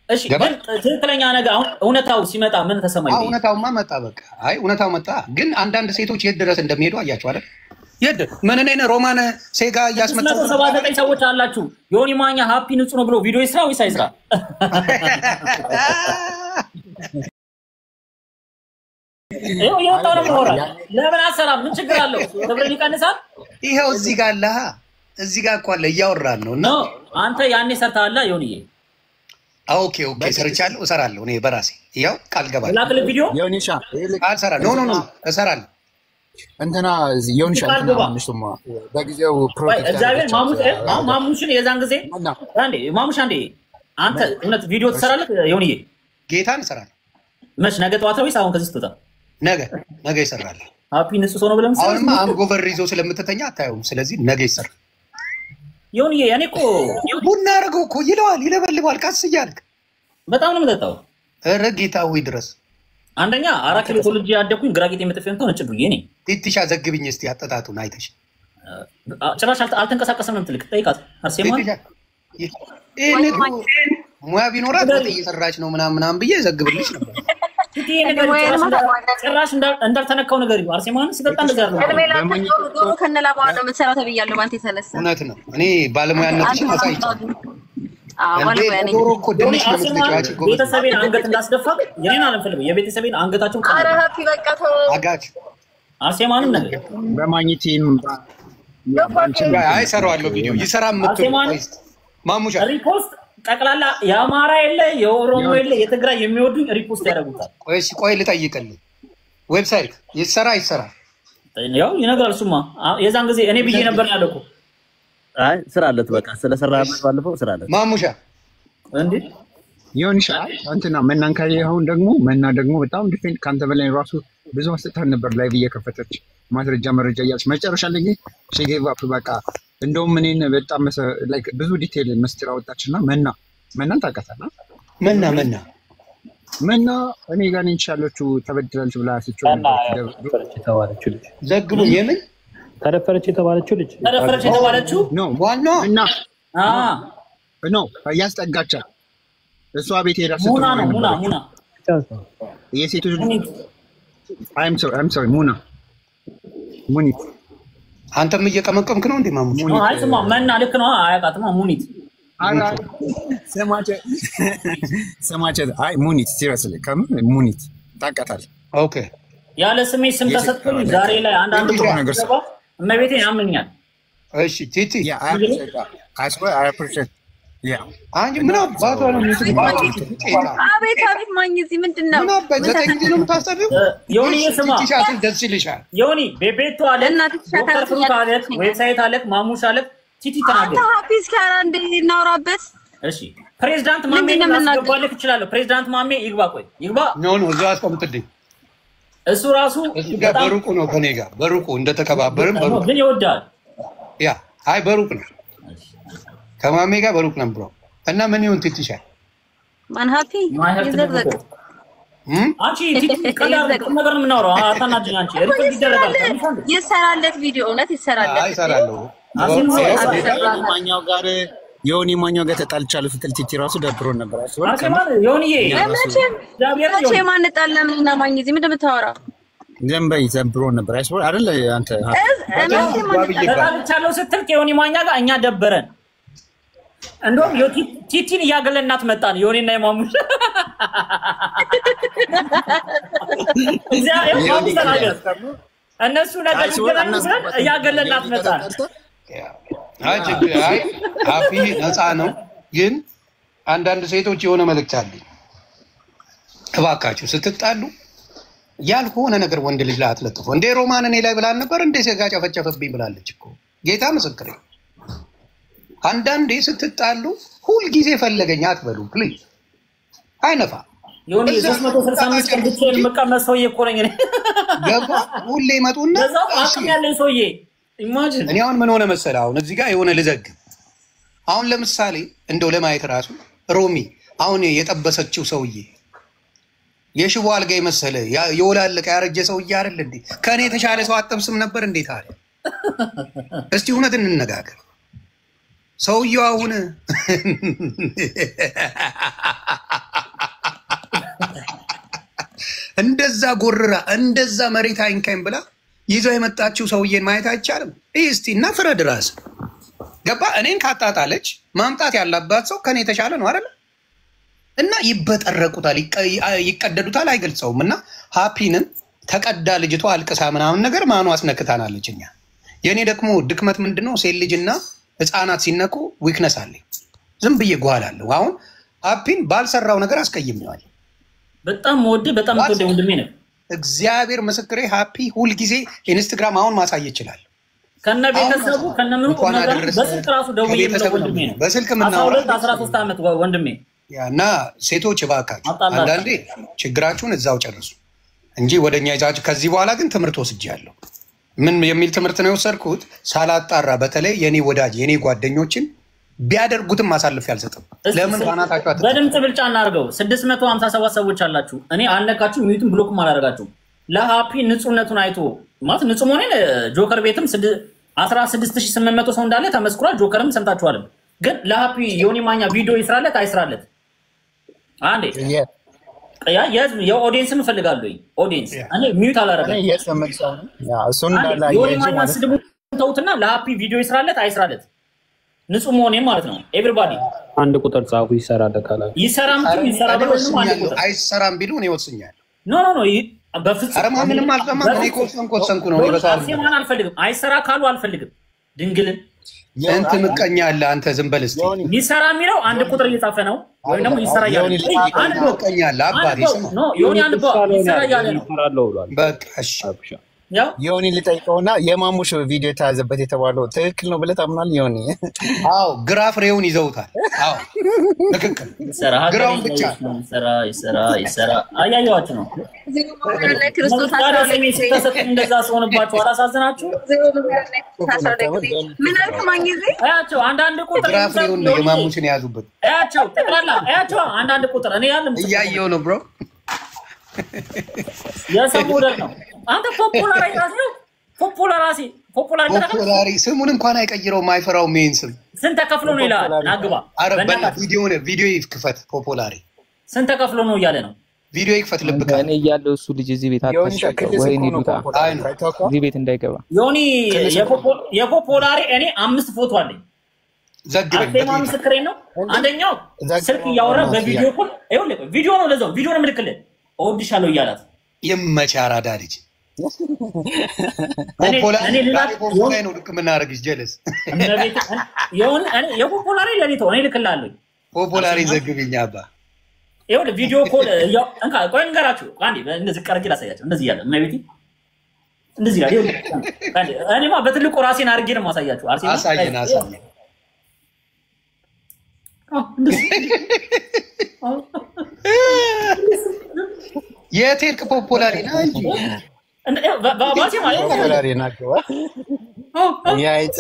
እሺ ግን ትክክለኛ ነገር አሁን እውነታው ሲመጣ ምን ተሰማኝ? እውነታውማ መጣ በቃ። አይ እውነታው መጣ። ግን አንዳንድ ሴቶች የት ድረስ እንደሚሄዱ አያችሁ አይደል? የት ምን እኔ ሮማን ሴጋ እያስመጣው 79 ሰዎች አላችሁ። ዮኒ ማኛ ሃፒ ንጹህ ነው ብሎ ቪዲዮ ይስራ ወይስ አይስራ? ይሄው የወጣው ነው ሞራል ለምን አሰራም? ምን ችግር አለው? ተብረን ይቀንሳል። ይሄው እዚህ ጋር አለ እዚህ ጋር እኮ አለ እያወራን ነው። እና አንተ ያኔ ሰርተሃል ዮኒዬ? ኦኬ ሰርቻለሁ፣ እሰራለሁ እኔ በራሴ ያው ቃል ገባለሁ። ላክል ቪዲዮ ዮኒሻ አልሰራ ኖ እሰራለሁ። እንትና ዮኒሻ እንትና በጊዜው ፕሮጀክት እግዚአብሔር ማሙሽን የዛን ጊዜ አንዴ ማሙሽ አንዴ አንተ እውነት ቪዲዮ ትሰራለህ ዮኒዬ? ጌታን እሰራለሁ። መች ነገ ጠዋት ወይስ አሁን ከዚህ ስትወጣ? ነገ ይሰራል። ሃፒ ንጹህ ሰው ነው ብለን አሁንማ አንጎቨር ይዞ ስለምትተኛ አታየውም። ስለዚህ ነገ ይሰራል። ዮኒዬ ያኔ እኮ ቡና አደረገው እኮ ይለዋል፣ ይለበልባል ቀስ እያልክ በጣም ነው የምጠጣው። ኧረ ጌታዊ ድረስ አንደኛ 4 ኪሎ ተወልጄ ያደኩኝ ግራቂት የምትፈንተው ነጭ ዱዬ ነኝ። ትንሽ ዘግብኝ እስቲ አጠጣጡን አይተሽ። ጭራሽ አልተንቀሳቀሰም ነው የምትልክ ጠይቃት። አርሴማ ሙያ ቢኖራት እየሰራች ነው ምናምን ብዬ ዘግብልሽ ነበር። ጭራሽ እንዳልተነካው ነገር ይኸው አርሴማን ሲጠጣ እንደዛ ነው። ከነላባው ነው የምትሰራው ተብያለሁ ማለት የተነሳ እውነት ነው። እኔ ባለሙያነትሽን አሳይቻለሁ። ቤተሰቤን አንገት እንዳስደፋ የኔን አልፈልግም። የቤተሰቤን አንገታቸውን አርሴማንም ነገር በማግኘቴን አይሰራዋለሁ ቪዲዮ ይሰራ የምትሉ ማሙሻ ሪፖስት ጠቅላላ የአማራ የለ የኦሮሞ የለ የትግራይ የሚወዱኝ ሪፖስት ያደርጉታል። ቆይ ልጠይቅልህ፣ ዌብሳይት ይሰራ ያው ይነግራል። እሱማ የዛን ጊዜ እኔ ብዬ ነበር ያለው እኮ። አይ ስራለት በቃ ስለሰራበት ባለፈው ስራለት ማሙሻ እንዴ ዮኒሻ እንትና መናን ካየኸውን ደግሞ መና ደግሞ በጣም ዲፌንድ ካንተ በላይ ራሱ ብዙ ማስተታን ነበር ላይ እየከፈተች ማስረጃ መረጃ እያለች መጨረሻ ላይ ግን ሼጌቭ አፕ በቃ እንደውም እኔን በጣም ላይክ ብዙ ዲቴል መስጥራ ወጣችና መናን ታውቃታለህ? መና እኔ ጋር ነኝ ያለችው ተበድላለች ብላ አስጨው ተዋለችው ልጅ ዘግቡ የምን ተደፈረች የተባለችው ልጅ ነው ዋና ኖ ያስጠጋቻል እሷ ቤት ሄዳ ሙና የሴቶች I'm sorry ሙኒት አንተም እየቀመቀምክ ነው እንዴ ማሙሽ? አይ ስማ መና ልክ ነው አያውቃትም ሙኒት ሰማቸ አይ ሙኒት ሲሪየስሊ ሙኒት ታውቃታለህ? ኦኬ ያለ ስሜ ስም ተሰጥቶኝ ዛሬ ላይ አንድ ነገር እመቤቴ ያምኛል። እሺ ቲቲ I appreciate አንቺ ምን አባቷ ነው አቤት ማኝ እዚህ ምንድነው? ምን አባቷ ዘጠኝ ጊዜ ነው የምታስጠቢው? ዮኒ ስማ ቲሻትን ደስ ይልሻል። ዮኒ ቤቤቶ አለ ዶክተር ፍሩት አለ ዌብሳይት አለ ማሙሽ አለ ቲቲ ተናገር። ሃፒስ ካራ እንደ እናውራበት። እሺ ፕሬዝዳንት ማሜ ማስገባልህ ይችላል። ፕሬዝዳንት ማሜ ይግባ ይግባ ኖ እዛ አስቀምጥልኝ። እሱ ራሱ በሩቁ ነው ከኔ ጋር በሩቁ እንደተከባበርን በሩቁ ግን ይወዳል። አይ በሩቁ ነው ከማሜ ጋር በሩቅ ነበር እና ምን ይሁን ትትሻል ማን ሃፒ ይዘርዘቅ አንቺ ቲቲ ቀላል ነገር ነው የምናወራው። አታናጅኝ አንቺ ሪፖርት ይደረጋል። ይሰራለት ቪዲዮ እውነት ይሰራለት። አይ ይሰራለው ማኛው ጋር ዮኒ ማኛው ጋር ተጣልቻለሁ ስትል ቲቲ ራሱ ደብሮ ነበር። አሰማን ዮኒዬ መቼ ማን ጣለም እና ማኝ እዚህ ምንድን የምታወራው? ዘንበይ ዘንብሮ ነበር አይደል አንተ ተጣልቻለሁ ስትል ከዮኒ ማኛ ጋር እኛ ደበረን። እንደውም ቲቲን እያገለናት መጣን ዮኒና የማሙሽ እነሱ ነገር እያገለናት መጣን። አይ ሃፒ ነፃ ነው። ግን አንዳንድ ሴቶች የሆነ መልእክት አለኝ። እባካችሁ ስትጣሉ ያልሆነ ነገር ወንድ ልጅ ላይ አትለጥፉ። እንደ ሮማን እኔ ላይ ብላን ነበር እንደ ሴጋ ጨፈጨፈብኝ ብላለች እኮ ጌታ ምስክሬ። አንዳንዴ ስትጣሉ ሁልጊዜ ፈለገኝ አትበሉ ፕሊዝ። አይነፋ ዮኒ 365 ቀን ብቻዬን መቀመጥ ሰውዬ እኮ ነኝ እኔ ገባ ሁሌ ይመጡና ለዛው አቅም ያለኝ ሰውዬ ኢማጂን እኔ አሁን ምን ሆነ መሰለህ አሁን እዚህ ጋር የሆነ ልዘግብ አሁን ለምሳሌ እንደው ለማየት ራሱ ሮሚ አሁን የጠበሰችው ሰውዬ የሽቦ አልጋ የመሰለ የወላለቀ ያረጀ ሰውዬ አይደል እንዴ ከኔ የተሻለ ሰው አጠብስም ነበር እንዴ ታዲያ እስቲ እውነት እንነጋገር ሰውዬው አሁን እንደዛ ጎርራ እንደዛ መሬት አይንካኝ ብላ ይዘው የመጣችው ሰውዬን ማየት አይቻልም እስቲ እና ፍረድ ራስ ገባ እኔን ካጣጣለች ማምጣት ያለባት ሰው ከኔ የተሻለ ነው አይደል እና ይበጠረቁታል ይቀደዱታል አይገልጸውም እና ሃፒንም ተቀዳ ልጅቷ አልቅሳ ምናምን ነገር ማኑ አስነክታናለች እኛ የኔ ደግሞ ድክመት ምንድነው ሴት ልጅና ህፃናት ሲነኩ ዊክነስ አለኝ ዝም ብዬ ጓላለሁ አሁን ሃፒን ባልሰራው ነገር አስቀይሜዋል በጣም በጣም ወንድሜ ነው እግዚአብሔር ምስክሬ ሃፒ ሁሉ ጊዜ ኢንስታግራም አሁን ማሳየት ይችላል ከነ ቤተሰቡ ከነ ምኑ ነገር በስልክ ራሱ ደውዬ ነው ወንድሜ ነው በስልክ ምናወራ 13 ዓመት ወንድሜ ያና ሴቶች ባካችሁ አንዳንዴ ችግራችሁን እዛው ጨርሱ እንጂ ወደኛ ይዛችሁ ከዚህ በኋላ ግን ትምህርት ወስጃለሁ ምን የሚል ትምህርት ነው የወሰድኩት ሳላጣራ በተለይ የኔ ወዳጅ የኔ ጓደኞችን ቢያደርጉትም ማሳለፍ ያልሰጠም ለምን ባናታችሁ አጥቶ በድምጽ ብልጫ እናርገው 657 ሰዎች አላችሁ እኔ አልነካችሁ ሚዩትን ብሎክ ማላረጋችሁ ለሃፒ ንጹህነቱን አይቶ ማለት ንጹህ ሆነን ጆከር ቤትም 16800 ሰው እንዳለ ተመስክሯል ጆከርም ሰምታችኋል ግን ለሃፒ ዮኒ ማኛ ቪዲዮ ይስራለት አይስራለት አንዴ የኦዲየንስን እፈልጋለሁ ኦዲየንስ እኔ ሚዩት አላረጋም እሱን እንዳላ ዮኒ ማኛ ስድቡ ተውትና ለሃፒ ቪዲዮ ይስራለት አይስራለት ንጹህ መሆኔ ማለት ነው ኤቭሪባዲ አንድ ቁጥር ጻፉ ይሰራል ካላ ይሰራም ይሰራል አይሰራም ቢሉ እኔ ወስኛለሁ ኖ በፍጹም አረማ ምንም አልሰማም እኔ ኮሰንኩ ነው ይበታል ማን አልፈልግም አይሰራ ካሉ አልፈልግም ድንግልን አንተ ምቀኛ አለ አንተ ዝም በል እስቲ ይሰራ የሚለው አንድ ቁጥር እየጻፈ ነው ወይ ደግሞ ይሰራ ያለ አንድ ምቀኛ አለ አባቴ ኖ ዮኒ አንድ ይሰራ ያለ ነው በቃ እሺ ያው ዮኒ ልጠይቀውና የማሙሽ ቪዲዮ ተያዘበት የተባለው ትክክል ነው ብለህ ታምናለህ ዮኒ አዎ ግራፍ ሬውን ይዘውታል አዎ ትክክል ግራውን ብቻ ይሰራ አያያችሁ ነው ክርስቶስ እንደዛ ሲሆንባችሁ አላሳዝናችሁ ምን አልኩ ማግኘት አያቸው አንዳንድ ቁጥር ግራፍ ሬውን የማሙሽን ያዙበት አያቸው ተቀራላ አያቸው አንዳንድ ቁጥር እኔ ያለም እያየው ነው ብሮ የሰሙደር ነው አንተ ፖፑላሪ ስሙን እንኳን አይቀይረው ማይፈራው ሜን ስም ስንት ተከፍሎ ነው ይላል ናግባ አረበና ቪዲዮ ይክፈት ፖፑላሪ ስንት ተከፍሎ ነው እያለ ነው ቪዲዮ ይክፈት ልብካ እኔ ያለው እሱ ልጅ እዚህ ቤት አታስቀው ወይ ኒዱታ እዚህ ቤት እንዳይገባ ዮኒ የፖፑላሪ እኔ 5 ፎቶ አለኝ ዘግበኝ አስተማ ምስክሬ ነው አንደኛው ስልክ ያወራ በቪዲዮ ኮል አይወለ ቪዲዮ ነው ለዛው ቪዲዮ ነው ምልክልህ እወድሻለሁ እያላት የመቻራዳ ልጅ ፖፑላሪ ነው ልክ ምናረግሽ ጀለስ እኔ የፖፑላሪ ለኔቶ እኔ ልክላለሁ ፖፑላሪ ዘግብኛ አባ ይኸውልህ ቪዲዮ ኮል እንካ ቆይ እንገራችሁ አንዴ እንደዚህ ቀርጌ ላሳያችሁ እንደዚህ ያለ ማይቤቲ እንደዚህ ያለ ይኸውልህ እኔማ በትልቁ ራሴን አርጌ ነው ማሳያችሁ አሳየን የቴልክ ፖፑላሪ ነው እንጂ ባባሲ ማለት ፖፑላሪ ናቸው ያይጥ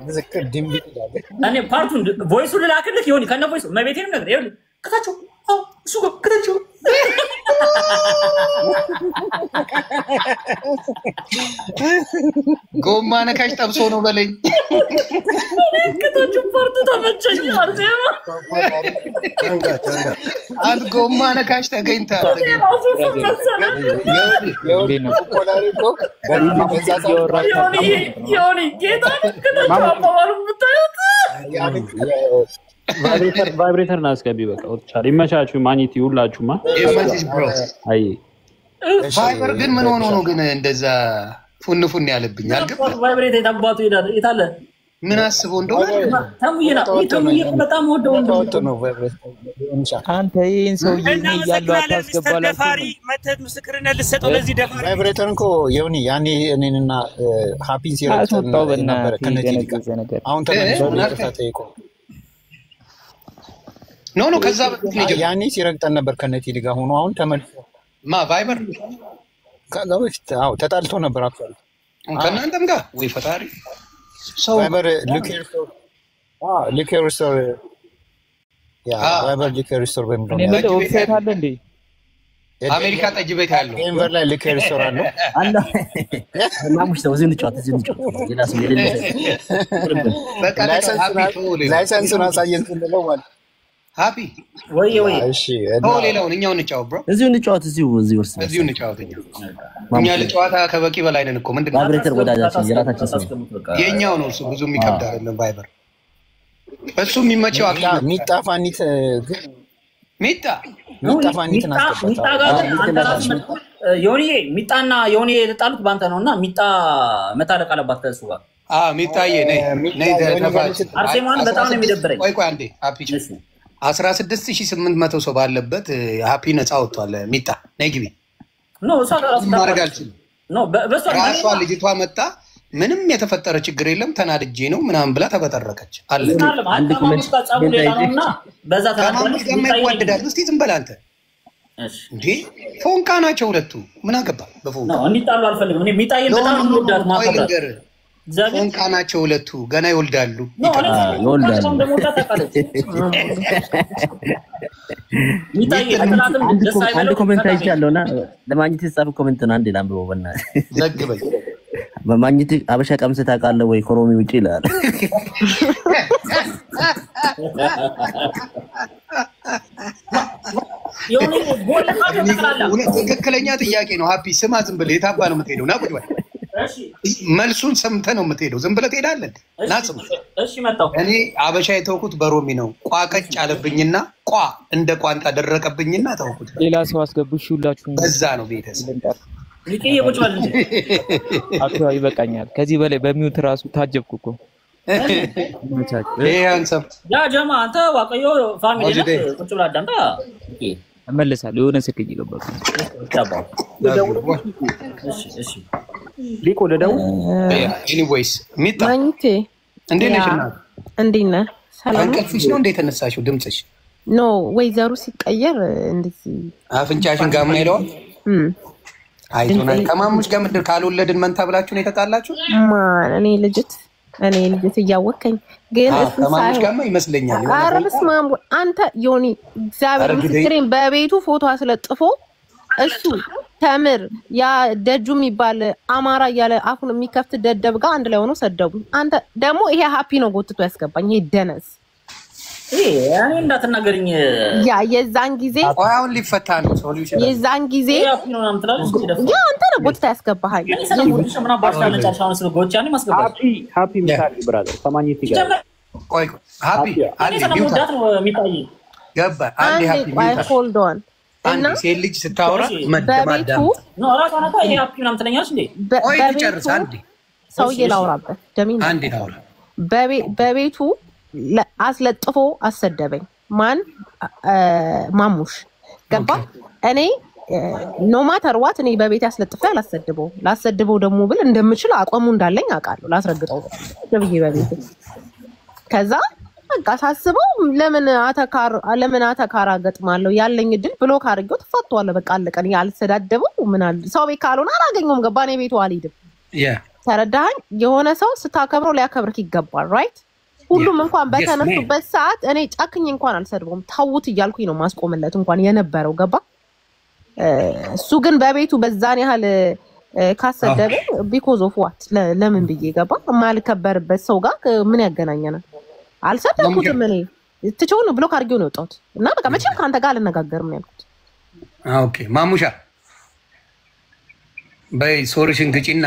ምስክር ድምቢ ይላል እኔ ፓርቱን ቮይሱን ልላክልህ ይሆን ከነ ቮይሱ ማይቤቴንም ነገር ይኸውልህ ከታችሁ እሱ ከታችሁ ጎማ ነካሽ ጠብሶ ነው በለኝ ከታችሁ ፓርቱ ተመቸኝ አርቴማ አንድ ጎማ ነካሽ ተገኝታል ዮኒ ጌታ ከታችሁ አባባሉ ብታዩት ቫይብሬተር ናስገቢ በቃ ወጥቻለሁ ይመቻችሁ ማኒቲ ሁላችሁማ ኤማጂስ ብሮ አይ ቫይበር ግን ምን ሆኖ ነው ግን እንደዛ ፉን ያለብኝ አልገባ ቫይብሬተር ታባቱ ይላል የታለ ምን አስበው እንደሆነ ተሙዬ በጣም ወደው ነው አንተ ይሄን ሰው ያለው አታስገባላ መተት ምስክርነት ልሰጠው ለዚህ ደፋሪ ቫይብሬተር እንኮ ዮኒ ያኔ እኔንና ሃፒን ሲራጭ ነበር ከነዚህ አሁን ተመልሶ ተጠይቆ ኖ ከዛ ያኔ ሲረግጠን ነበር ከነቴዲ ጋር ሆኖ አሁን ተመልሶ ቫይበር ከጋበች ተጣልቶ ነበር አክቹዋሊ ከእናንተም ጋር ወይ ፈጣሪ ሰው ቫይበር ሊኬር ስቶር ቫይበር ሊኬር ስቶር በሚለው እኔ ማለት ዌብሳይት አለ እንዴ አሜሪካ ጠጅ ቤት ያለው ዴንቨር ላይ ሊኬር ስቶር አለ አለ ማሙሽ ነው እዚህ እንጫወት ሌላ ሰው የሌለ በቃ ላይሰንሱን አሳየን ስንለው ማለት ሃፒ ወይ እሺ ሌላውን እኛው እንጫወት ብሮ እዚሁ እንጫወት እዚሁ እንጫወት እኛ ለጨዋታ ከበቂ በላይ ነን እኮ ምንድነው ቫይብሬተር ወዳጃችን የራሳችን ሰው የኛው ነው እሱ ብዙ የሚከብድ አይደለም ቫይበር እሱ የሚመቸው ሚጣፋኒት ሚጣፋኒት ዮኒ ሚጣና ዮኒ የተጣሉት ባንተ ነውና ሚጣ መታረቅ አለባት ከእሱ ጋር ሚጣዬ ነይ ተፋጭ አርሴማን በጣም ነው የሚደብረኝ ቆይ አንዴ ሃፒ 16800 ሰው ባለበት ሃፒ ነፃ ወጥቷል ሚጣ ነይ ግቢ ራሷ ልጅቷ መጣ ምንም የተፈጠረ ችግር የለም ተናድጄ ነው ምናምን ብላ ተበጠረቀች አለ አንድ ኮሜንት በዛ ተናድጄ እስቲ ዝም በል አንተ እንዴ ፎንቃ ናቸው ሁለቱ ምን አገባ በፎንቃ ነው እንዲጣሉ አልፈልግም እኔ ሚጣዬን በጣም ነው ወዳት ማፈቀር ፎንቃ ናቸው ሁለቱ ገና ይወልዳሉ አንድ ኮሜንት አይቻለውና ለማግኘት የተጻፈ ኮሜንት ነው አንዴ ላንብበው በእናትህ ዘግበኝ በማግኘት አበሻ ቀምሰህ ታውቃለህ ወይ ኮሮሚ ውጪ ይላል ትክክለኛ ጥያቄ ነው ሃፒ ስማ ዝም ብለህ የታባ ነው የምትሄደው ና ቁጭ በል መልሱን ሰምተህ ነው የምትሄደው ዝም ብለህ ትሄዳለህ ና ስማ እሺ መጣሁ እኔ አበሻ የተውኩት በሮሚ ነው ቋቀጭ አለብኝና ቋ እንደ ቋንጣ ደረቀብኝና ተውኩት ሌላ ሰው አስገቡሽ ሁላችሁም በዛ ነው ቤተሰብ ልቄ ቁጭ በል እንጂ አክራ ይበቃኛል ከዚህ በላይ በሚውት ራሱ ታጀብኩ እኮ አንሰም ያ ጀማ አንተ ዋቀዮ ፋሚሊ ነህ ቁጭ ብላ አዳምጣ እመለሳለሁ የሆነ ስልክ እየገባሁ እሺ ሊቆ ለደው ኤኒዌይስ ሚጣ ማንቴ እንዴት ነሽ እናት እንዴት ነህ ሰላም አንቀልፍሽ ነው እንዴት ተነሳሽው ድምጽሽ ኖ ወይዘሩ ሲቀየር እንደዚህ አፍንጫሽን ጋር ማይለው አይቶናል ከማሙሽ ጋር ምድር ካልወለድን መንታ ብላችሁ ነው የተጣላችሁ ማን እኔ ልጅት እያወከኝ ግን ከማሙሽ ጋር ይመስለኛል አረብስማም አንተ ዮኒ እግዚአብሔር ምስክሬን በቤቱ ፎቶ አስለጥፎ እሱ ተምር ያ ደጁ የሚባል አማራ እያለ አፉን የሚከፍት ደደብ ጋር አንድ ላይ ሆኖ ሰደቡ አንተ ደግሞ ይሄ ሃፒ ነው ጎትቶ ያስገባኝ ይሄ ደነስ እኔ እንዳትናገርኝ ያ የዛን ጊዜ አሁን ሊፈታ ነው ሶሉሽን የዛን ጊዜ ያ አንተ ነው ጎትቶ ያስገባኝ ምን አባሽ ለመጨረሻው ነው ጎቻኔ ማስገባት ሃፒ ምሳሌ ብራዘር ሰማኝት ይገባል ቆይ ሃፒ አንዴ ቢውታ ነው የሚታይ ገባ አንዴ ሃፒ ሆልድ ኦን እና ሴት ልጅ ስታወራ በቤቱ ነው አራታና ይሄ ሃፒ ምናምን ትለኛለሽ እንዴ ቆይ ትጨርስ አንዴ ሰውዬ ላውራበት ደሚን አንዴ ታውራ በቤቱ አስለጥፎ አሰደበኝ ማን ማሙሽ ገባ እኔ ኖ ማተር ዋት እኔ በቤት ያስለጥፈ ላሰድበው ደግሞ ብል እንደምችል አቋሙ እንዳለኝ አውቃለሁ ላስረግጠው ደብዬ በቤት ከዛ በቃ ሳስበው ለምን አተካራ ገጥማለሁ ያለኝ ድል ብሎክ አድርጌው ተፈቷል በቃ አለቀን ያልሰዳደበው ምን አለ ሰው ቤት ካልሆነ አላገኘውም ገባ እኔ ቤቱ አልሄድም ተረዳኸኝ የሆነ ሰው ስታከብረው ሊያከብርክ ይገባል ራይት ሁሉም እንኳን በተነሱበት ሰዓት እኔ ጫክኝ እንኳን አልሰድበውም ታውት እያልኩኝ ነው ማስቆምለት እንኳን የነበረው ገባ እሱ ግን በቤቱ በዛን ያህል ካሰደበ ቢኮዝ ኦፍ ዋት ለምን ብዬ ገባ ማልከበርበት ሰው ጋር ምን ያገናኘናል አልሰደብኩትም እኔ ትቾን ብሎክ አድርጌው ነው የወጣሁት እና በቃ መቼም ካንተ ጋር አልነጋገርም ያልኩት ኦኬ ማሙሻ በይ ሶሪሽን ግጪና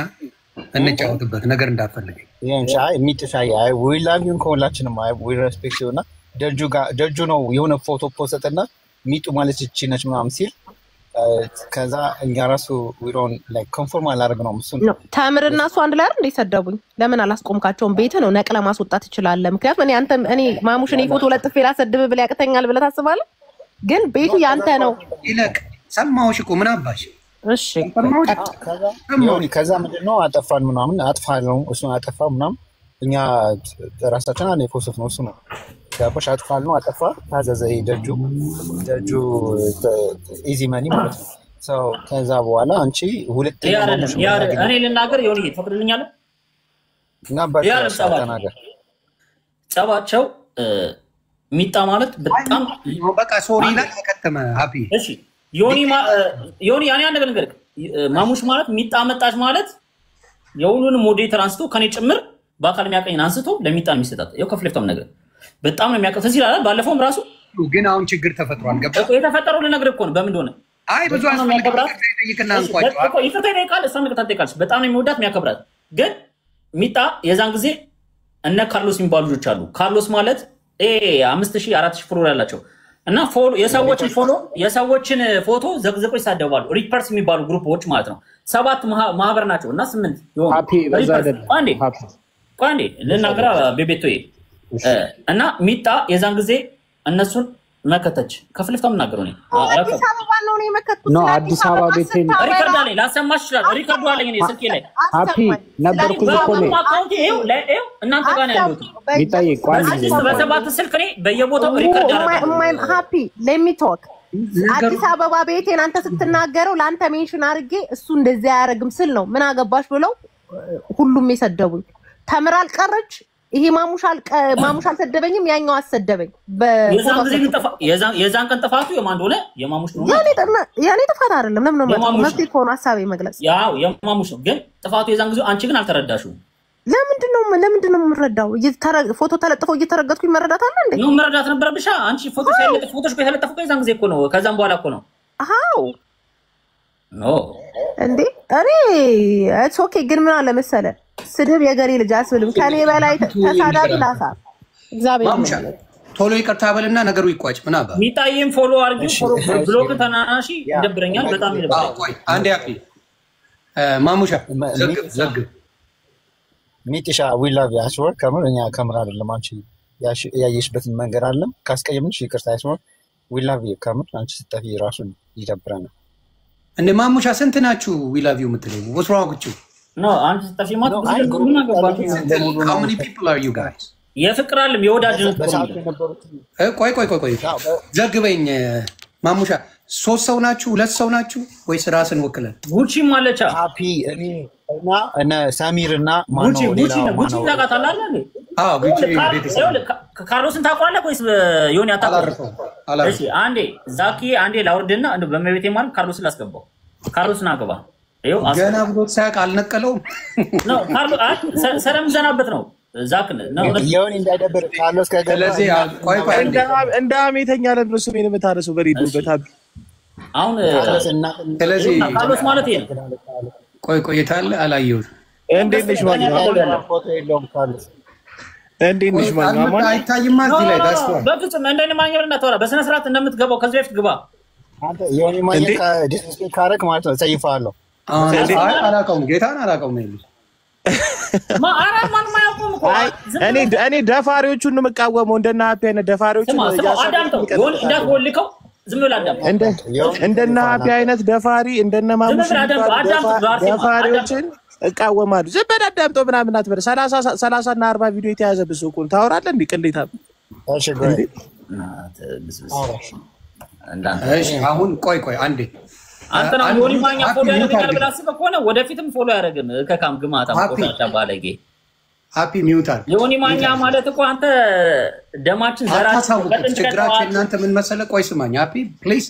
እንጫወትበት ነገር እንዳፈልገኝ ያንቻይ ሚጥሻይ አይ ዊ ላቭ ዩ ኮላችንም አይ ዊ ሬስፔክት ዩና ደጁ ነው የሆነ ፎቶ ፖስተና ሚጡ ማለት እቺ ነች ምናምን ሲል ከዛ እኛ ራሱ ዊ ዶንት ላይክ ኮንፎርም አላደርግ ነው እሱ ነው ታምርና እሱ አንድ ላይ አይደል እንደሰደቡኝ ለምን አላስቆምካቸውም ቤት ነው ነቅለ ማስወጣት ይችላል ምክንያቱም እኔ ማሙሽን ፎቶ ለጥፌ ላሰድብ ብለ ያቅተኛል ብለ ታስባለህ ግን ቤቱ ያንተ ነው ይለቅ ሰማውሽ እኮ ምን አባሽ እሺ ከዛ ምንድነው አጠፋን ምናምን አጥፋ ነው እሱ አጠፋ ምናምን እኛ ራሳችን አንዴ ፖስት ነው እሱ ነው ገባሽ? አጥፋል ነው አጠፋ ታዘዘ ደጁ ኢዚ መኒ ማለት ነው። ሰው ከዛ በኋላ አንቺ ሁለተኛ እኔ ልናገር ይሁን ይፈቅድልኛል ነበር ተናገር። ጸባቸው ሚጣ ማለት በጣም በቃ ሶሪ ላይ ተከተመ ሃፒ እሺ ዮኒ ያኔ አንድ ነገር ማሙሽ ማለት ሚጣ መጣች ማለት የሁሉንም ሞዴሬተር አንስቶ ከኔ ጭምር በአካል የሚያቀኝን አንስቶ ለሚጣ የሚሰጣት ይኸው ከፍለፍታም ነገር በጣም ነው የሚያቀፍ እዚህ ይላል። ባለፈውም ራሱ ግን አሁን ችግር ተፈጥሯል። ገባ የተፈጠረው ልነግርህ እኮ ነው በምን እንደሆነ። አይ ብዙ አስፈልግራት ይጠይቅና እንኳን ይፈታ ይቃል እሷም ከተጠይቃለች በጣም ነው የሚወዳት የሚያከብራት። ግን ሚጣ የዛን ጊዜ እነ ካርሎስ የሚባሉ ልጆች አሉ። ካርሎስ ማለት 5000 4000 ፎሎወር ያላቸው እና የሰዎችን ፎቶ ዘቅዝቆ ይሳደባሉ። ሪፐርስ የሚባሉ ግሩፖች ማለት ነው። 7 ማህበር ናቸው እና 8 ይሆን አንዴ ልናገራ ቤቤቶዬ እና ሚጣ የዛን ጊዜ እነሱን መከተች ከፍልፍታም እናገሩ ነው። አዲስ አበባ ነው የመከቱት ነው አዲስ አበባ ቤቴ ሪከርድ አለኝ ላሰማሽ ይችላል። ሪከርዱ አለኝ እኔ ስልኬ ላይ ሃፒ ነበርኩ እኮ ነው እናንተ ጋር ነው ያሉት ሚጣዬ ቋንቋ በሰባት ስልክ እኔ በየቦታው ሪከርድ አደረኩ። ሃፒ ሌት ሚ ቶክ አዲስ አበባ ቤቴን አንተ ስትናገረው ለአንተ ሜንሽን አድርጌ እሱ እንደዚህ አያረግም ስል ነው ምን አገባሽ ብለው ሁሉም የሰደቡኝ። ተምራል ቀረች ይሄ ማሙሽ አልሰደበኝም ያኛው አሰደበኝ። የዛን ቀን ጥፋቱ የማን እንደሆነ የማሙሽ ነው። ያኔ ጥፋት አይደለም። ለምን ነው መፍትሄ ከሆነ ሐሳቤ መግለጽ ያው የማሙሽ ነው። ግን ጥፋቱ የዛን ጊዜ አንቺ ግን አልተረዳሽው። ለምንድን ነው የምረዳው? ፎቶ ተለጥፎ እየተረገጥኩኝ መረዳት አለ እንዴ? ነው መረዳት ነበረብሽ። አንቺ ፎቶ ሳይለጥፍ ፎቶሽ ከተለጠፈ የዛን ጊዜ እኮ ነው። ከዛም በኋላ እኮ ነው። አዎ ኖ እንዴ እኔ እትስ ኦኬ። ግን ምን አለ መሰለህ ስድብ የገሬ ልጅ አስብልም ከኔ በላይ ተሳዳቢ ላሳ እግዚአብሔር ቶሎ ይቅርታ በልና ነገሩ ይቋጭ። ምን አባ ሚጣዬም ፎሎ አድርጊ ብሎክ ተናናሺ ይደብረኛል በጣም ይደብረኛል። አንዴ አቂ ማሙሻ ዘግ ሚጥሻ ዊ ላቭ ዩ አስወር ከመር እኛ ከምር አይደለም አንቺ ያየሽበትን መንገድ አለ ካስቀየምንሽ ይቅርታ አስወር ዊ ላቭ ዩ ከመር አንቺ ስጠፊ ራሱን ይደብረናል። እንደ ማሙሻ ስንት ናችሁ ዊ ላቭ ዩ የምትለው? ወትሮ አውቁ ነው አንቺ ስጠፊ ማለት ምን አገባሽ? how many people are you guys? የፍቅር አለም የወዳጅነት ቆይ ዘግበኝ ማሙሻ 3 ሰው ናችሁ 2 ሰው ናችሁ ወይስ ራስን ወክለን? ጉቺ ማለቻ ሃፒ እነ ሳሚር እና ማነው ሌላ ጉቺ ታውቃታለህ አይደል? አዎ ጉቺ ቤተሰብ ካርሎስን ታውቀዋለህ ወይስ ዮኒ አታውቀውም? እሺ አንዴ ዛኪ አንዴ ላውርድና እንደው በመቤቴ ማለት ካርሎስን ላስገባው። ካርሎስን አገባ ይኸው ገና ብሎት ሳያውቅ አልነቀለውም ነው። ካርሎስ ሰላም ዘናበት ነው ዛክ ነው ዮኒ እንዳይደብር ካርሎስ ከገባ ስለዚህ ቆይ እንደ አሜተኛ ለምንስ ምን የምታረሰው በሬዲዮ በታብ አሁን ስለዚህ ካርሎስ ማለት ይሄ ቆይ የታለ አላየሁት። እንዴት ነሽ ማለት ነው? ፎቶ የለውም ካርሎስ እንዴት ነሽ ማለት ነው? አይታይማ እዚህ ላይ ዳስቷል። በፍጹም እንደኔ ማንኛውም እናተወራ በስነ ስርዓት እንደምትገባው ከዚህ በፊት ግባ። አንተ ዮኒ ማኛ ዲስሪስፔክት ካረክ ማለት ነው ሰይፋለሁ። አላውቀውም ጌታን አላውቀውም ነው እኔ ደፋሪዎቹን ነው የምቃወመው። እንደና ሃፒ አይነት ደፋሪዎቹን እንዳትወልከው ዝም ብለህ አዳምጥ። እንደና ሃፒ አይነት ደፋሪ እንደነ ማሙሽ ደፋሪዎችን እቃወማለሁ። ዝም ብለህ አዳምጠው ምናምን አትበል። 30 እና 40 ቪዲዮ የተያዘብህ እኮ ታወራለህ እንዴ ቅሌታ። እሺ አሁን ቆይ አንዴ አንተ ነው ዮኒ ማኛ ፎሎ ያደርጋል ብለህ አስበህ ከሆነ ወደፊትም ፎሎ ያደርግም ከካም ግማታ ቆጣ ባለጌ ሃፒ ሚውታል ዮኒ ማኛ ማለት እኮ አንተ ደማችን ዘራችን ችግራችሁ እናንተ ምን መሰለ። ቆይ ስማኝ ሃፒ ፕሊዝ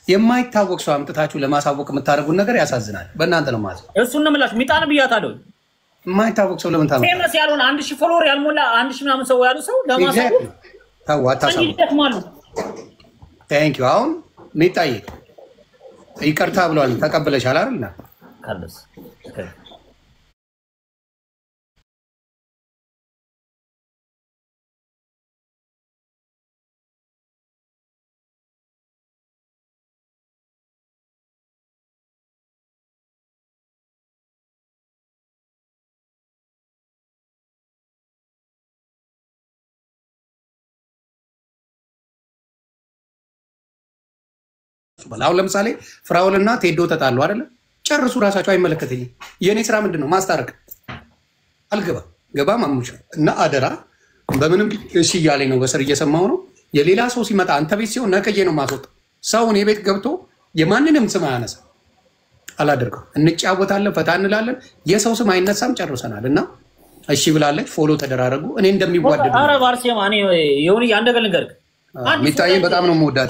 የማይታወቅ ሰው አምጥታችሁ ለማሳወቅ የምታደርጉት ነገር ያሳዝናል። በእናንተ ነው ማለት እሱን ነው የምላችሁ። ሚጣን ብያታለሁ። የማይታወቅ ሰው ለምን ታመጣ? ፌመስ ያልሆነ 1000 ፎሎወር ያልሞላ 1000 ምናምን ሰው ያሉ ሰው ለማሳወቅ ታዋታሳው ታንክ ዩ። አሁን ሚጣዬ ይቅርታ ብለዋል ተቀበለሻል አይደል? ካርሎስ አሁን ለምሳሌ ፍራውልና ቴዶ ተጣሉ አይደለ? ጨርሱ፣ ራሳቸው አይመለከተኝም። የኔ ስራ ምንድነው? ማስታረቅ። አልገባ ገባ ማሙሽ እና አደራ በምንም እሺ እያለኝ ነው። በስር እየሰማው ነው። የሌላ ሰው ሲመጣ አንተ ቤት ሲሆን ነቅዬ ነው ማስወጣ። ሰው እኔ ቤት ገብቶ የማንንም ስም አያነሳ አላደርገው። እንጫወታለን፣ ፈታ እንላለን። የሰው ስም አይነሳም። ጨርሰናል። እና እሺ ብላለች። ፎሎ ተደራረጉ። እኔ እንደሚዋደዱ ኧረ ባርሴማ እኔ ዮኒ አንድ ነገር ልንገርህ። ሚታየኝ በጣም ነው የምወዳት።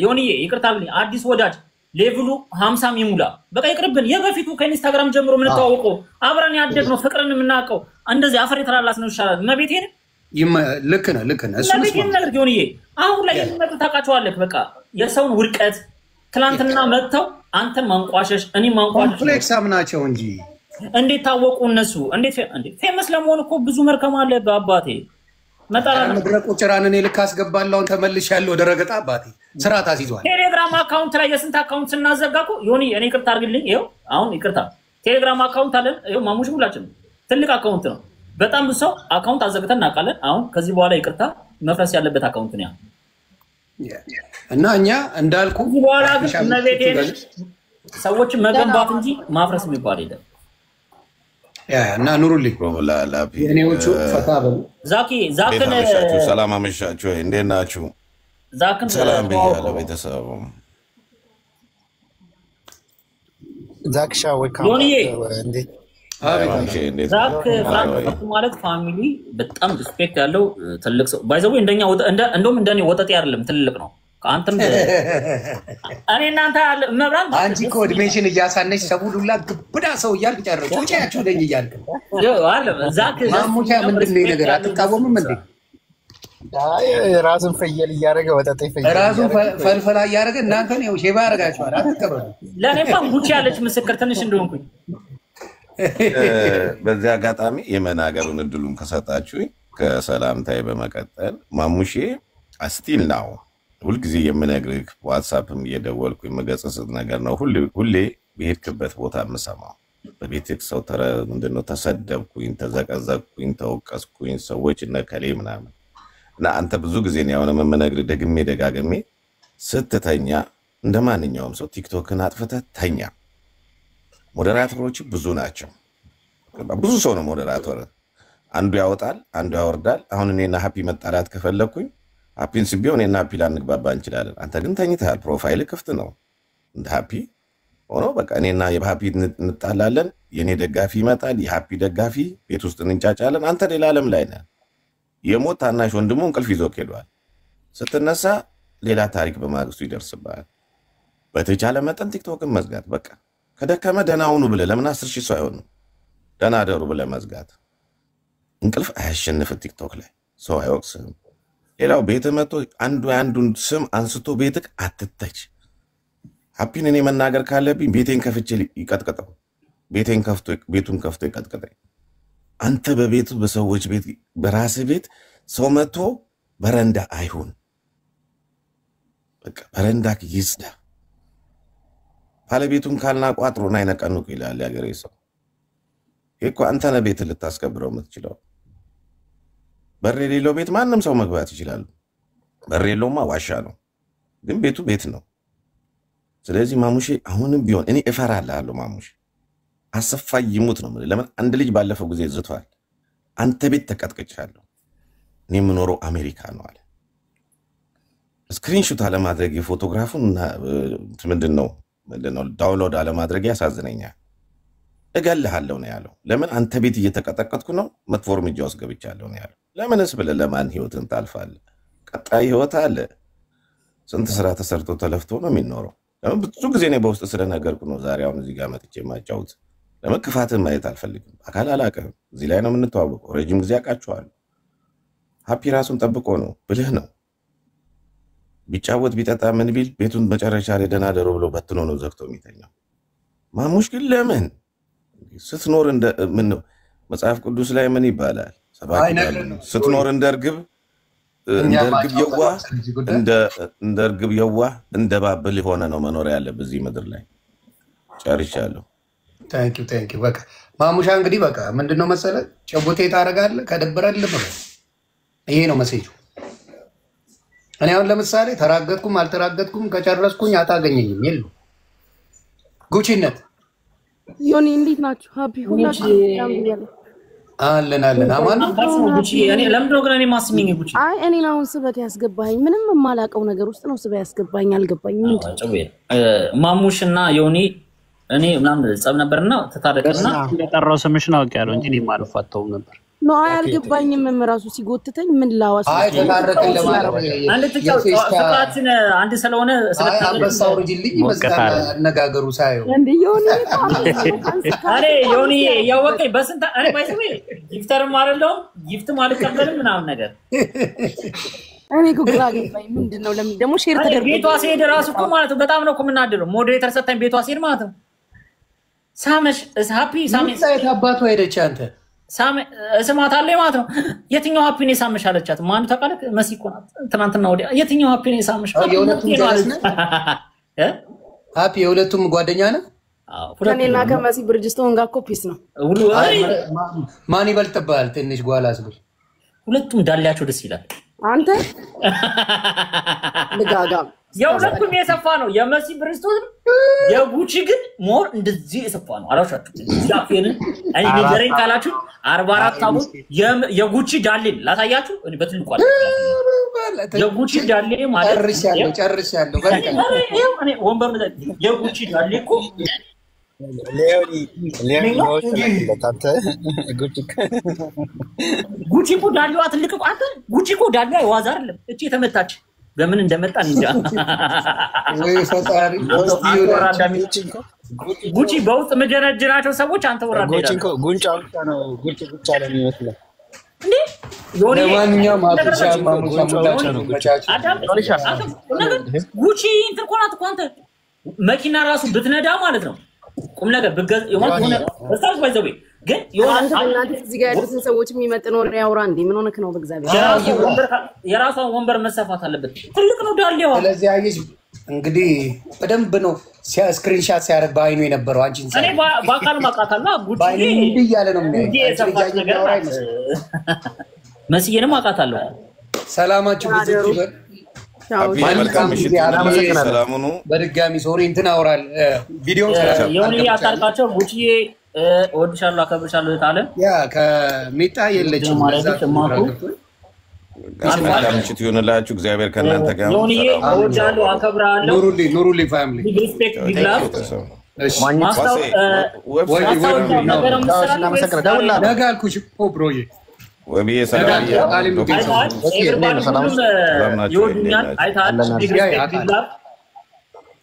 ዮኒ ይቅርታ ብለኝ አዲስ ወዳጅ ሌቭሉ 50 ይሙላ። በቃ ይቅርብን። የበፊቱ ከኢንስታግራም ጀምሮ የምንተዋወቀው አብረን ያደግነው ፍቅርን የምናውቀው እንደዚህ አፈር የተላላስ ነው ይሻላል። መቤቴን ልክ ነህ ልክ ነህ። እሱ መቤቴን ነገር ዮኒዬ አሁን ላይ የሚመጡ ታውቃቸዋለህ። በቃ የሰውን ውድቀት ትላንትና መጥተው አንተን ማንቋሸሽ እኔ ማንቋሸሽ ኮምፕሌክሳም ናቸው እንጂ እንዴት ታወቁ እነሱ? እንዴት ፌመስ ለመሆን እኮ ብዙ መርከም አለ። በአባቴ መጣራ መድረቁ ጭራን እኔ ልክ አስገባለሁ። ተመልሻለሁ ወደ ረገጣ አባቴ ስራ ታስይዟል። ቴሌግራም አካውንት ላይ የስንት አካውንት ስናዘጋኩ ዮኒ እኔ ይቅርታ አድርግልኝ። ይኸው አሁን ይቅርታ ቴሌግራም አካውንት አለን። ይኸው ማሙሽ ሁላችን ትልቅ አካውንት ነው። በጣም ብዙ ሰው አካውንት አዘግተን እናውቃለን። አሁን ከዚህ በኋላ ይቅርታ መፍረስ ያለበት አካውንት ነው እና እኛ እንዳልኩ በኋላ ግን እነቤቴ ሰዎችን መገንባት እንጂ ማፍረስ የሚባል የለም። እና ኑሩልኝ የኔዎቹ ፈታ በሉ። ዛክን ሰላም አመሻችሁ። እንዴት ናችሁ? ዛክን ሰላም ብያለሁ ቤተሰቡ። ዛክሻ ዮኒዬ እንዴት ዛክ ፍራንክ ማለት ፋሚሊ በጣም ሪስፔክት ያለው ትልቅ ሰው ባይዘው እንደኛ እንደውም እንደኔ ወጠጤ አይደለም ትልቅ ነው። አንተም እኔ እናንተ መብራን አንቺ እኮ እድሜሽን እያሳነሽ ሰቡዱላ ግብዳ ሰው እያልክ ጨረሱ ቁጫያችሁ ለኝ እያልክ ነው። አለ ዛክ ማሙሻ ምንድነው ነገር አትቃወምም እንዴ? ራሱን ፈየል እያደረገ ወጠጤ ፈየል ራሱን ፈልፈላ እያደረገ እናንተ ነው ሼባ ያደርጋችኋል። አትቀበሉ። ለኔማ ጉቺ ያለች ምስክር ትንሽ እንደሆንኩኝ በዚህ አጋጣሚ የመናገሩን እድሉን ከሰጣችሁኝ ከሰላምታዬ በመቀጠል ማሙሼ አስቲል ነው ሁልጊዜ የምነግርህ ዋትስአፕም እየደወልኩ የምገጽጽት ነገር ነው። ሁሌ በሄድክበት ቦታ የምሰማው በቤትህ ሰው ምንድነው ተሰደብኩኝ፣ ተዘቀዘቅኩኝ፣ ተወቀስኩኝ ሰዎች ነከሌ ምናምን እና አንተ ብዙ ጊዜ ነው ያው የምነግርህ ደግሜ ደጋግሜ ስትተኛ እንደማንኛውም ሰው ቲክቶክን አጥፍተህ ተኛ። ሞዴራተሮች ብዙ ናቸው። ብዙ ሰው ነው ሞዴራተር። አንዱ ያወጣል፣ አንዱ ያወርዳል። አሁን እኔና ሃፒ መጣላት ከፈለኩኝ ሃፒን ሲቢው እኔና ሃፒ ላንግባባ እንችላለን። አንተ ግን ተኝተሃል። ፕሮፋይል ክፍት ነው እንደ ሃፒ ሆኖ በቃ እኔና የሃፒ እንጣላለን። የኔ ደጋፊ ይመጣል፣ የሃፒ ደጋፊ ቤት ውስጥ እንጫጫለን። አንተ ሌላ ዓለም ላይ ነህ። የሞት ታናሽ ወንድሙ እንቅልፍ ይዞ ሄዷል። ስትነሳ ሌላ ታሪክ በማግስቱ ይደርስብሃል። በተቻለ መጠን ቲክቶክን መዝጋት በቃ ከደከመ ደህና ሁኑ ብለህ ለምን 10,000 ሰው አይሆንም ደህና አደሩ ብለህ መዝጋት። እንቅልፍ አያሸንፍም። ቲክቶክ ላይ ሰው አይወቅስም። ሌላው ቤት መጥቶ አንዱን ስም አንስቶ ቤትክ አትተች። ሃፒን እኔ መናገር ካለብኝ ቤቴን ከፍቼ ይቀጥቀጠው። ቤቱን ከፍቶ ይቀጥቀጠኝ። አንተ በቤቱ በሰዎች ቤት በራስህ ቤት ሰው መጥቶ በረንዳ አይሁን። በቃ በረንዳክ ይስዳ። ባለቤቱን ካልና ቋጥሮን አይነቀንቁ ይላል ያገሬ ሰው። እኮ አንተ ነህ ቤት ልታስከብረው የምትችለው። በር የሌለው ቤት ማንም ሰው መግባት ይችላል። በር የለውማ ዋሻ ነው፣ ግን ቤቱ ቤት ነው። ስለዚህ ማሙሼ አሁንም ቢሆን እኔ እፈራለሁ። ማሙሼ አሰፋይ ይሙት ነው ማለት። ለምን አንድ ልጅ ባለፈው ጊዜ ዝቷል። አንተ ቤት ተቀጥቅጫለሁ፣ እኔ የምኖረው አሜሪካ ነው አለ። ስክሪንሾት አለማድረግ የፎቶግራፉን ምንድነው ዳውንሎድ አለማድረግ ያሳዝነኛል። እገልሃለሁ ነው ያለው። ለምን አንተ ቤት እየተቀጠቀጥኩ ነው፣ መጥፎ እርምጃ ውስጥ ገብቻለሁ ነው ያለው። ለምንስ ብለህ ለማን ህይወትን ታልፋለህ? ቀጣይ ህይወት አለ። ስንት ስራ ተሰርቶ ተለፍቶ ነው የሚኖረው። ለምን ብዙ ጊዜ ነው በውስጥ ስለነገርኩ ነው ዛሬ አሁን እዚህ ጋር መጥቼ ማጫውት። ለምን ክፋትን ማየት አልፈልግም። አካል አላውቅም። እዚህ ላይ ነው የምንተዋወቀው። ረጅም ጊዜ አውቃቸዋለሁ። ሃፒ ራሱን ጠብቆ ነው፣ ብልህ ነው። ቢጫወት ቢጠጣ ምን ቢል ቤቱን መጨረሻ ላይ ደህና ደሩ ብሎ በትኖ ነው ዘግቶ የሚተኛው። ማሙሽ ግን ለምን ስትኖር እንደ ምን ነው መጽሐፍ ቅዱስ ላይ ምን ይባላል? ስትኖር እንደ እርግብ የዋህ እንደ ባብል የሆነ ነው መኖር ያለብህ እዚህ ምድር ላይ። ጨርሻለሁ። ታንኪዩ በቃ ማሙሻ እንግዲህ በቃ ምንድነው መሰለህ ጨቦቴ ታደርጋለህ ከደበረህ ልብ በል። ይሄ ነው መሴጁ። እኔ አሁን ለምሳሌ ተራገጥኩም አልተራገጥኩም ከጨረስኩኝ አታገኘኝም። የሉ ጉቺነት ዮኒ እንዴት ናችሁ? ሃፒ ሁላችሁ አለን አማን እኔ ለምንድን ነው ግን እኔ ማስሚኝ ጉቺ አይ እኔን አሁን ስበት ያስገባኝ ምንም የማላውቀው ነገር ውስጥ ነው ስበት ያስገባኝ አልገባኝም ማሙሽና ዮኒ እኔ ምናምን ጸብ ነበርና ተታረቀና እንደጠራው ስምሽ ነው አውቄያለሁ እንጂ እኔ ማልፋተው ነበር ነው አልገባኝም ራሱ ሲጎትተኝ ምን ላዋስ አይ ተታረቀ ለማለት አንድ ፍቃችን አንድ ስለሆነ ስለታበሳው ልጅልኝ መስጋና አነጋገሩ ሳይው እንዴ ዮኒ አሬ ዮኒ ያወቀኝ በስንት አሬ ባይሰው ጊፍተርም አይደለም ጊፍትም አልቀበልም ምናምን ነገር እኔ ግራ ገባኝ ምንድነው ለምን ደግሞ ሼር ተደርጎ ቤቷ ሲሄድ ራሱ እኮ ማለት በጣም ነው እኮ የምናደረው ሞዴሬተር ሰጣኝ ቤቷ ሲሄድ ማለት ነው ሳመሽ ሃፒ ሳመሽ ሳይት አባቱ ሄደች አንተ ሳመ ስማት አለ ማለት ነው የትኛው ሃፒ ነው ሳመሽ አለቻት ማን ተቀለክ መሲኮ ናት ትናንትና ወዲያ የትኛው ሃፒ ነው ሳመሽ የሁለቱም ሃፒ የሁለቱም ጓደኛ ነህ ከኔና ከመሲ ብርጅስቶን ጋር ኮፒስ ነው ሁሉ ማን ይበልጥብሃል ትንሽ ጓላስ ብር ሁለቱም ዳላያቸው ደስ ይላል አንተ ልጋጋ የሁለቱም የሰፋ ነው የመሲ ብርጅስቶን የጉቺ ግን ሞር እንደዚህ የሰፋ ነው አላሻችሁ ያፈንን አይ ንገረኝ ካላችሁ 44 አመት የጉቺ ዳሌን ላሳያችሁ እኔ በትልቁ አለ የጉቺ ዳሌ ማለት ጨርሻለሁ በቃ እኔ ወንበር የጉቺ ዳሌ እኮ ጉቺ እኮ ዳሌዋ ትልቅ እኮ አንተ ጉቺ እኮ ዳሌዋ ዋዛ አይደለም እቺ የተመታች በምን እንደመጣ እንጃ ወይ ፈጣሪ ጉቺ በውስጥ መጀነጅራቸው ሰዎች አንተ ወራደ ጉንጫ ነው ጉቺ ብቻ ለሚመስለው እንዴ ዮኒ ለማንኛውም አጥቻ ማሙሻ ነው ጉቺ እንትን ኮናት ኮንተ መኪና ራሱ ብትነዳ ማለት ነው ቁም ነገር በገዝ የሆነ በስታርስ ባይዘው ግን የሆነ እናንተ እዚህ ጋር ያሉትን ሰዎች የሚመጥን ወሬ ያውራ እንዴ ምን ሆነክ ነው በእግዚአብሔር የራሷን ወንበር መሰፋት አለበት ትልቅ ነው ዳሌዋ ስለዚህ አየሽ እንግዲህ በደንብ ነው ስክሪንሻት ሲያደርግ ባይኑ የነበረው አንቺን እኔ ባካል ማቃታለሁ ጉቺ እንዲህ ያለ ነው የሚያየው መስየንም አቃታለሁ ሰላማችሁ ብዙ ይበል በድጋሚ ሶሪ እንትን አወራል ቪዲዮ ዮኒ ያታርቃቸው ጉቺ ወድሻለሁ አከብርሻለሁ ታለ ያ ከሚጣ የለችም ምሽት ይሁንላችሁ እግዚአብሔር ከእናንተ ጋር ዮኒ ወድሻለሁ አከብራለሁ ኑሩልኝ ፋሚሊ ሪስፔክት ቢግ ላቭ ነገ አልኩሽ እኮ ብሮዬ ወብዬ ሰላም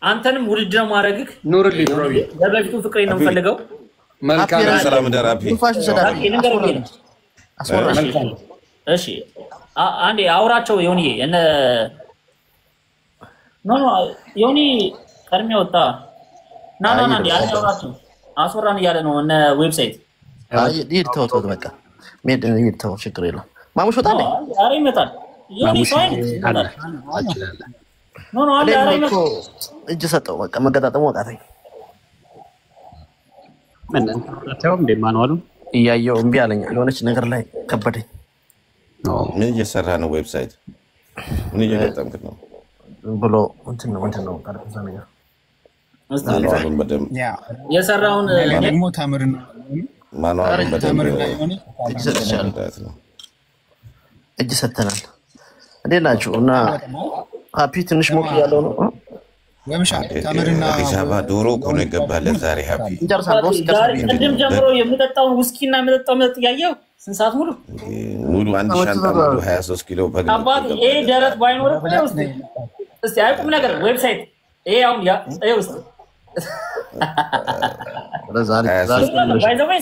አንተንም ውድድ ነው ማድረግህ ኑርልኝ ብሮዬ ለበፊቱ ፍቅሬ ነው የምፈልገው መልካም ሰላም ደራፒ እሺ አንዴ አውራቸው ዮኒ እነ ኖ ዮኒ ቀድሜ ወጣ ና አንዴ አውራቸው አስወራን እያለ ነው እነ ዌብሳይት ተው በቃ ሜድ ይተው ችግር የለም ማሙሽ ወጣ አይደል አሬ ይመጣል ዮኒ ሳይን ኖ አለ አሬ ይመጣል እጅ ሰጠው በቃ መገጣጠሙ ወጣተኝ ምን ታው እንደ ማኑዋሉ እያየው እምቢ አለኝ የሆነች ነገር ላይ ከበደኝ ምን እየሰራ ነው ዌብሳይት ምን እየገጠምክ ነው ብሎ እንትን ነው ቀርበዛ ነገር ማኑዋሉን በደንብ የሰራውን ደግሞ ታምርን ማኑዋሉን በደንብ እጅ ሰተናል እንዴት ናችሁ እና ሃፒ ትንሽ ሞቅ ያለው ነው ወምሻ ታምርና ሂሳባ ዶሮ እኮ ነው የገባለት ዛሬ ሃፒ ቅድም ጀምሮ የሚጠጣውን ውስኪና የሚጠጣው መጠጥ ያየው ስንት ሰዓት ሙሉ አንድ ሻንጣ ሙሉ 23 ኪሎ በግ አባቴ ይሄ ደረት ባይኖር እስቲ አይቁም ነገር ዌብሳይት ይሄ አሁን ይሄ ውስጥ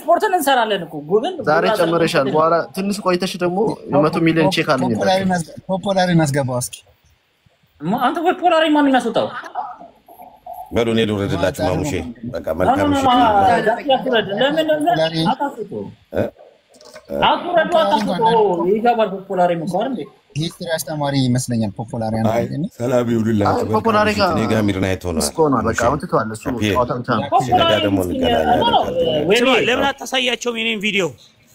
ስፖርትን እንሰራለን እኮ ጉብን ዛሬ ጨምረሻል በኋላ ትንሽ ቆይተሽ ደግሞ 100 ሚሊዮን ቼክ አለኝ ፖፖላሪ እናስገባው እስኪ አንተ ፖፖላሪ ማን እናስወጣው በሉ እኔ ልውረድላችሁ ማሙሼ በቃ መልካም እሺ ለምን አታስወጡ ይገባል ፖፖላሪ መኳር እንዴ ሂስትሪ አስተማሪ ይመስለኛል ፖፖላሪ አንተ ሰላም ይውልላችሁ ፖፖላሪ ጋር እኔ ጋር ሚድናይት ሆኗል እስኮና በቃ ወጥቷል እሱ ነገ ደግሞ እንገናኛለን ወይ ለምን አታሳያቸው የኔን ቪዲዮ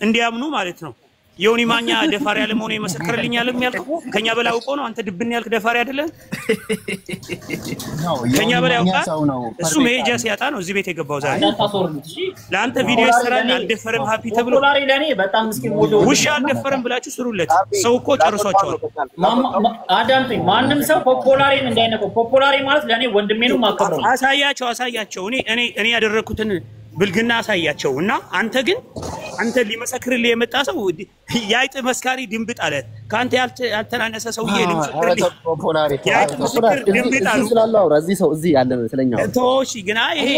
እንዲያምኑ ማለት ነው ዮኒ ማኛ ደፋሪ ያለ መሆኑ ይመሰክርልኛል የሚያልከው ከኛ በላይ አውቆ ነው። አንተ ድብን ያልክ ደፋሪ አይደለም። ከኛ በላይ አውቃ እሱ መሄጃ ሲያጣ ነው እዚህ ቤት የገባው ዛሬ። ለአንተ ቪዲዮ ይሰራል አልደፈረም ሃፒ ተብሎ ለኔ በጣም ምስኪን ሞዶ ውሻ አልደፈረም ብላችሁ ስሩለት። ሰው እኮ ጨርሷቸዋል። አዳምጡኝ። ማንም ሰው ፖፖላሪን እንዳይነቀው። ፖፖላሪ ማለት ለኔ ወንድሜ ነው ማከብረው። አሳያቸው እኔ ያደረኩትን ብልግና አሳያቸው እና አንተ ግን አንተ ሊመሰክርልህ የመጣ ሰው ያይጥ መስካሪ ድንብጥ አለ። ካንተ ያልተናነሰ ሰውዬ ሊመሰክርልህ ያይጥ መስካሪ ድንብጥ አለ። ስላላው እዚህ ሰው እዚህ ያለ ነው ስለኛው ቶሺ ግን ይሄ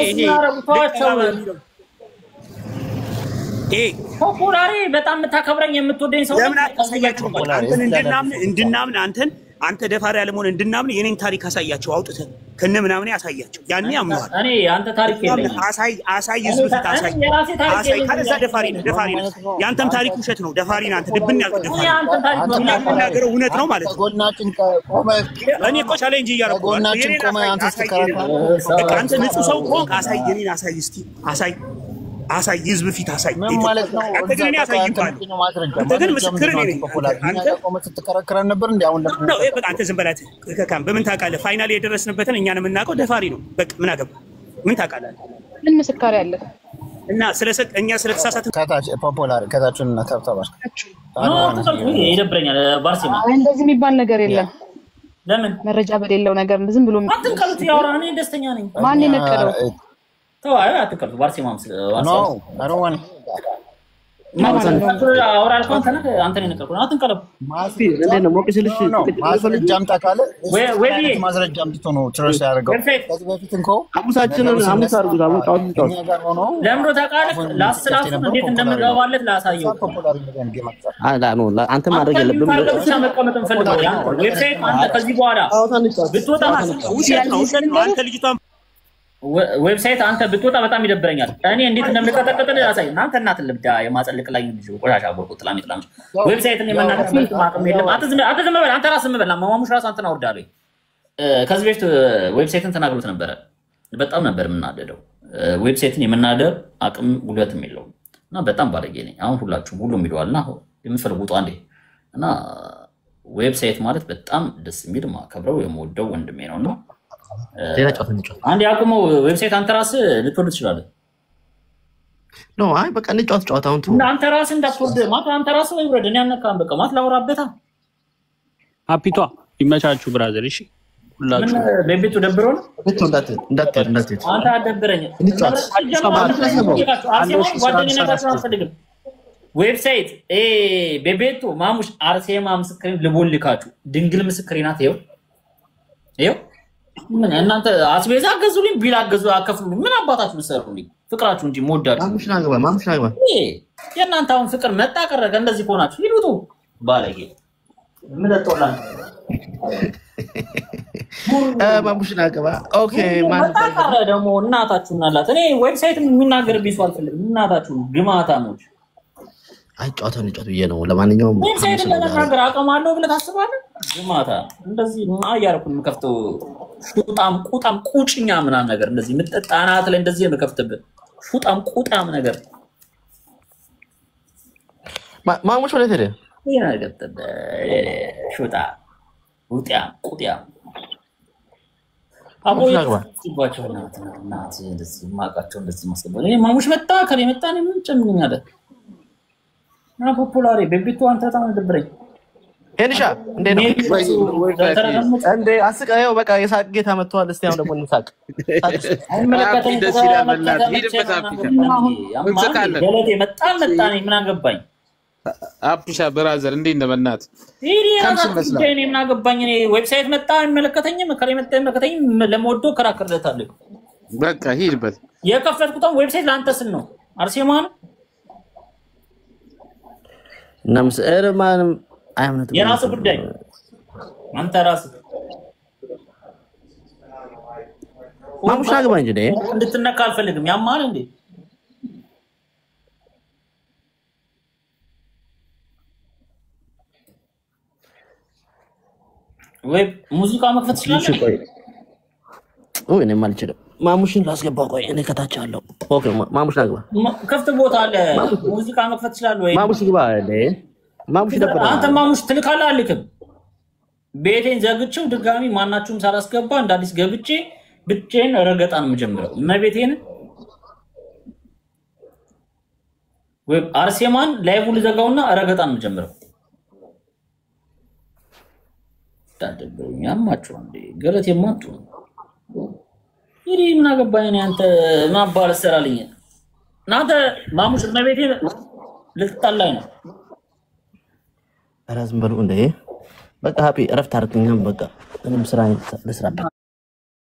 ፖፖላሪ በጣም የምታከብረኝ የምትወደኝ ሰው ለምን አሳያቸው? አንተን እንድናምን አንተ ደፋሪ ያለ መሆን እንድናምን የኔን ታሪክ አሳያቸው። አውጥተህ ከነ ምናምን ያሳያቸው። ያኔ አምነዋል። እኔ አንተ ታሪክ የለኝም። አሳይ ህዝብ ፊት አሳይ ካለዛ ደፋሪ ነው። ያንተም ታሪክ ውሸት ነው። ደፋሪ ነህ አንተ። ድብን ያልኩ ደፋሪ አንተ የምናገረው እውነት ነው ማለት ነው። ጎናችን ቆመ። እኔ እኮ ቻሌንጅ እያደረኩ ነው። ጎናችን ቆመ። አንተ ስትከራከር አንተ ንጹህ ሰው ከሆንክ አሳይ። የኔን አሳይ እስቲ አሳይ ህዝብ ፊት አሳይ። ምን ማለት ነው? አንተ ግን እኔ አሳይብሃለሁ። አንተ ግን ምስክር ነኝ። አንተ ቆመ ስትከራከረን ነበር እንዴ? አሁን ለምን ነው? በቃ አንተ ዝም በላት። ከካም በምን ታውቃለህ? ፋይናል የደረስንበትን እኛን የምናውቀው ደፋሪ ነው። በቃ ምን አገባ? ምን ታውቃለህ? ምን ምስክር ያለ እና እኛ ስለተሳሳትን ከታች ፖፖላር ከታችን እና ተብተባሽ ይደብረኛል። ባርሴማ እንደዚህ የሚባል ነገር የለም። ለምን መረጃ በሌለው ነገር ዝም ብሎ አትንቀሉት። ያወራ እኔ ደስተኛ ነኝ። ማን ይነቀለው? ተው አትንቀሉት። ባርሴማም ኖ አሮዋን አውራል ኮንተና አንተ ነህ ነቀልኩ። አትንቀለው። ማስፊ እንደ ነው ሞቅስልሽ ማስረጃም ታካለ ማስረጃም ትቶ ነው ትረስ ያደርገው። ከዚህ በፊት እንኳን አሙሳችንን አሙሳ አርጉ ዳሙ ጫውት ለምሮ ታውቃለህ። ላስላስ እንዴት እንደምገባለት ላሳየው። አላ ነው አንተ ማድረግ የለብም። ብቻ መቀመጥ እንፈልጋለን። ዌብሳይት አንተ ከዚህ በኋላ ብትወጣ ውሸት ነው አንተ ልጅቷን ዌብሳይት አንተ ብትወጣ በጣም ይደብረኛል። እኔ እንዴት እንደምቀጠቀጥልህ ያሳይ። አንተ እናትን ልብዳ የማጸልቅ ላይ ልጅ ቆሻሻ ጎርቆ ጥላም ይጥላም ዌብሳይትን የመናገር ማቅም የለም። አትዝም በል አንተ ራስህ በል። ማሙሽ ራስ አንተን አውርዳለሁ። ከዚህ በፊት ዌብሳይትን ተናግሮት ነበረ። በጣም ነበር የምናደደው። ዌብሳይትን የመናገር አቅም ጉልበትም የለውም እና በጣም ባለጌ ነኝ። አሁን ሁሉም ይደዋልና የምፈልጉት አንዴ እና ዌብሳይት ማለት በጣም ደስ የሚል ማከብረው የምወደው ወንድሜ ነውና አንድ ያቁመው ዌብሳይት አንተ ራስህ ልትወርድ ትችላለህ። ነው አይ በቃ እንጫወት አሁን እና አንተ ራስህ እንዳትወርድ ማለት አንተ ራስህ ወይ ወረድ እኔ አነካም በቃ ማለት ላውራበታ አፒቷ ይመቻችሁ ብራዘር። እሺ ሁላችሁ በቤቱ ደብሮ ነው እንዳትሄድ አንተ አደብረኝ ዌብሳይት በቤቱ ማሙሽ አርሴማ ምስክሬን ልቦልካችሁ ድንግል ምስክሬ ናት። ይኸው ምን እናንተ አስቤዛ አገዙልኝ ቢል አገዙ አከፍሉልኝ። ምን አባታችሁ ምሰሩልኝ? ፍቅራችሁ እንጂ ሞዳችሁ ማሙሽ ናገባ የእናንተ አሁን ፍቅር መጣ ቀረ። እንደዚህ ሆናችሁ ይሉቱ ባለጌ ምን ተጣላን ማሙሽ ናገባ ኦኬ ማለት ቀረ ደግሞ እናታችሁ እናላት። እኔ ዌብሳይት የሚናገር ቢሱ አልፈልግም። እናታችሁ ግማታሞች አይጫወተን ብዬ ነው። ለማንኛውም ዌብሳይት ለመናገር አቅም አለው ብለህ ታስባለህ? ግማታ እንደዚህ ማያርኩ የምከፍተው ቁጣም ቁጭኛ ምናምን ነገር እንደዚህ ምጥጣናት ላይ እንደዚህ የምከፍትብህ ቁጣም ነገር ማሙሽ ወደ ተደ ይናገርተበ ቁጥያ አቦይ ሲባቸው ናት እንደዚህ ማቃቸው እንደዚህ ማስገባው እኔ ማሙሽ መጣ ከኔ መጣ ነው ምን ጨምኛለህ? እና ፖፑላሪ በቢቱ አንተ ታው ደብረኝ ኤንሻ እንዴ ነው እንዴ አስቀየው በቃ የሳቅ ጌታ መጥቷል። እስቲ አሁን ደግሞ እንሳቅ አይመለከተኝ ደስ ይላል። በላት ሂድበት አፍሪካ ገለቴ መጣ ነኝ ምን አገባኝ? አፕሻ ብራዘር እንዴ እንደበናት እኔ ምን አገባኝ? እኔ ዌብሳይት መጣ አይመለከተኝም። ከሌ መጣ አይመለከተኝም። ለሞዶ ከራከርለታለሁ በቃ ሂድበት። የከፈትኩት ዌብሳይት ላንተ ስል ነው አርሴማ ነው እና ምስር ማንም አይምነት የራስ ጉዳይ አንተ ራስህ ማሙሽ አግባ እንጂ ነኝ እንድትነካ አልፈልግም። ያማል እንዴ ወይ ሙዚቃ መክፈት ይችላል? ወይ እኔ ማልችልም። ማሙሽን ላስገባው ቆይ እኔ ከታች አለው። ኦኬ ማሙሽ አግባ ከፍት ቦታ አለ። ሙዚቃ መክፈት ይችላል ወይ? ማሙሽ ግባ አለ። ማሙሽ ነበር አንተ ማሙሽ ትልካለህ አልክም ቤቴን ዘግቼው ድጋሚ ማናችሁም ሳላስገባ እንደ አዲስ ገብቼ ብቻዬን ረገጣን መጀመሪያው መቤቴን ወይ አርሴማን ላይቭ ልዘጋውና ረገጣን መጀመሪያው ታደብሩኛ ማጭው እንዴ ገለት የማጡ ይሪ ምን አገባኝ አንተ ማባል ሰራልኝ ናተ ማሙሽ መቤቴን ልትጣላይ ነው አራዝም በሉ እንዴ በቃ ሀፒ ረፍት አርግኛም በቃ ምንም ስራ ልስራበት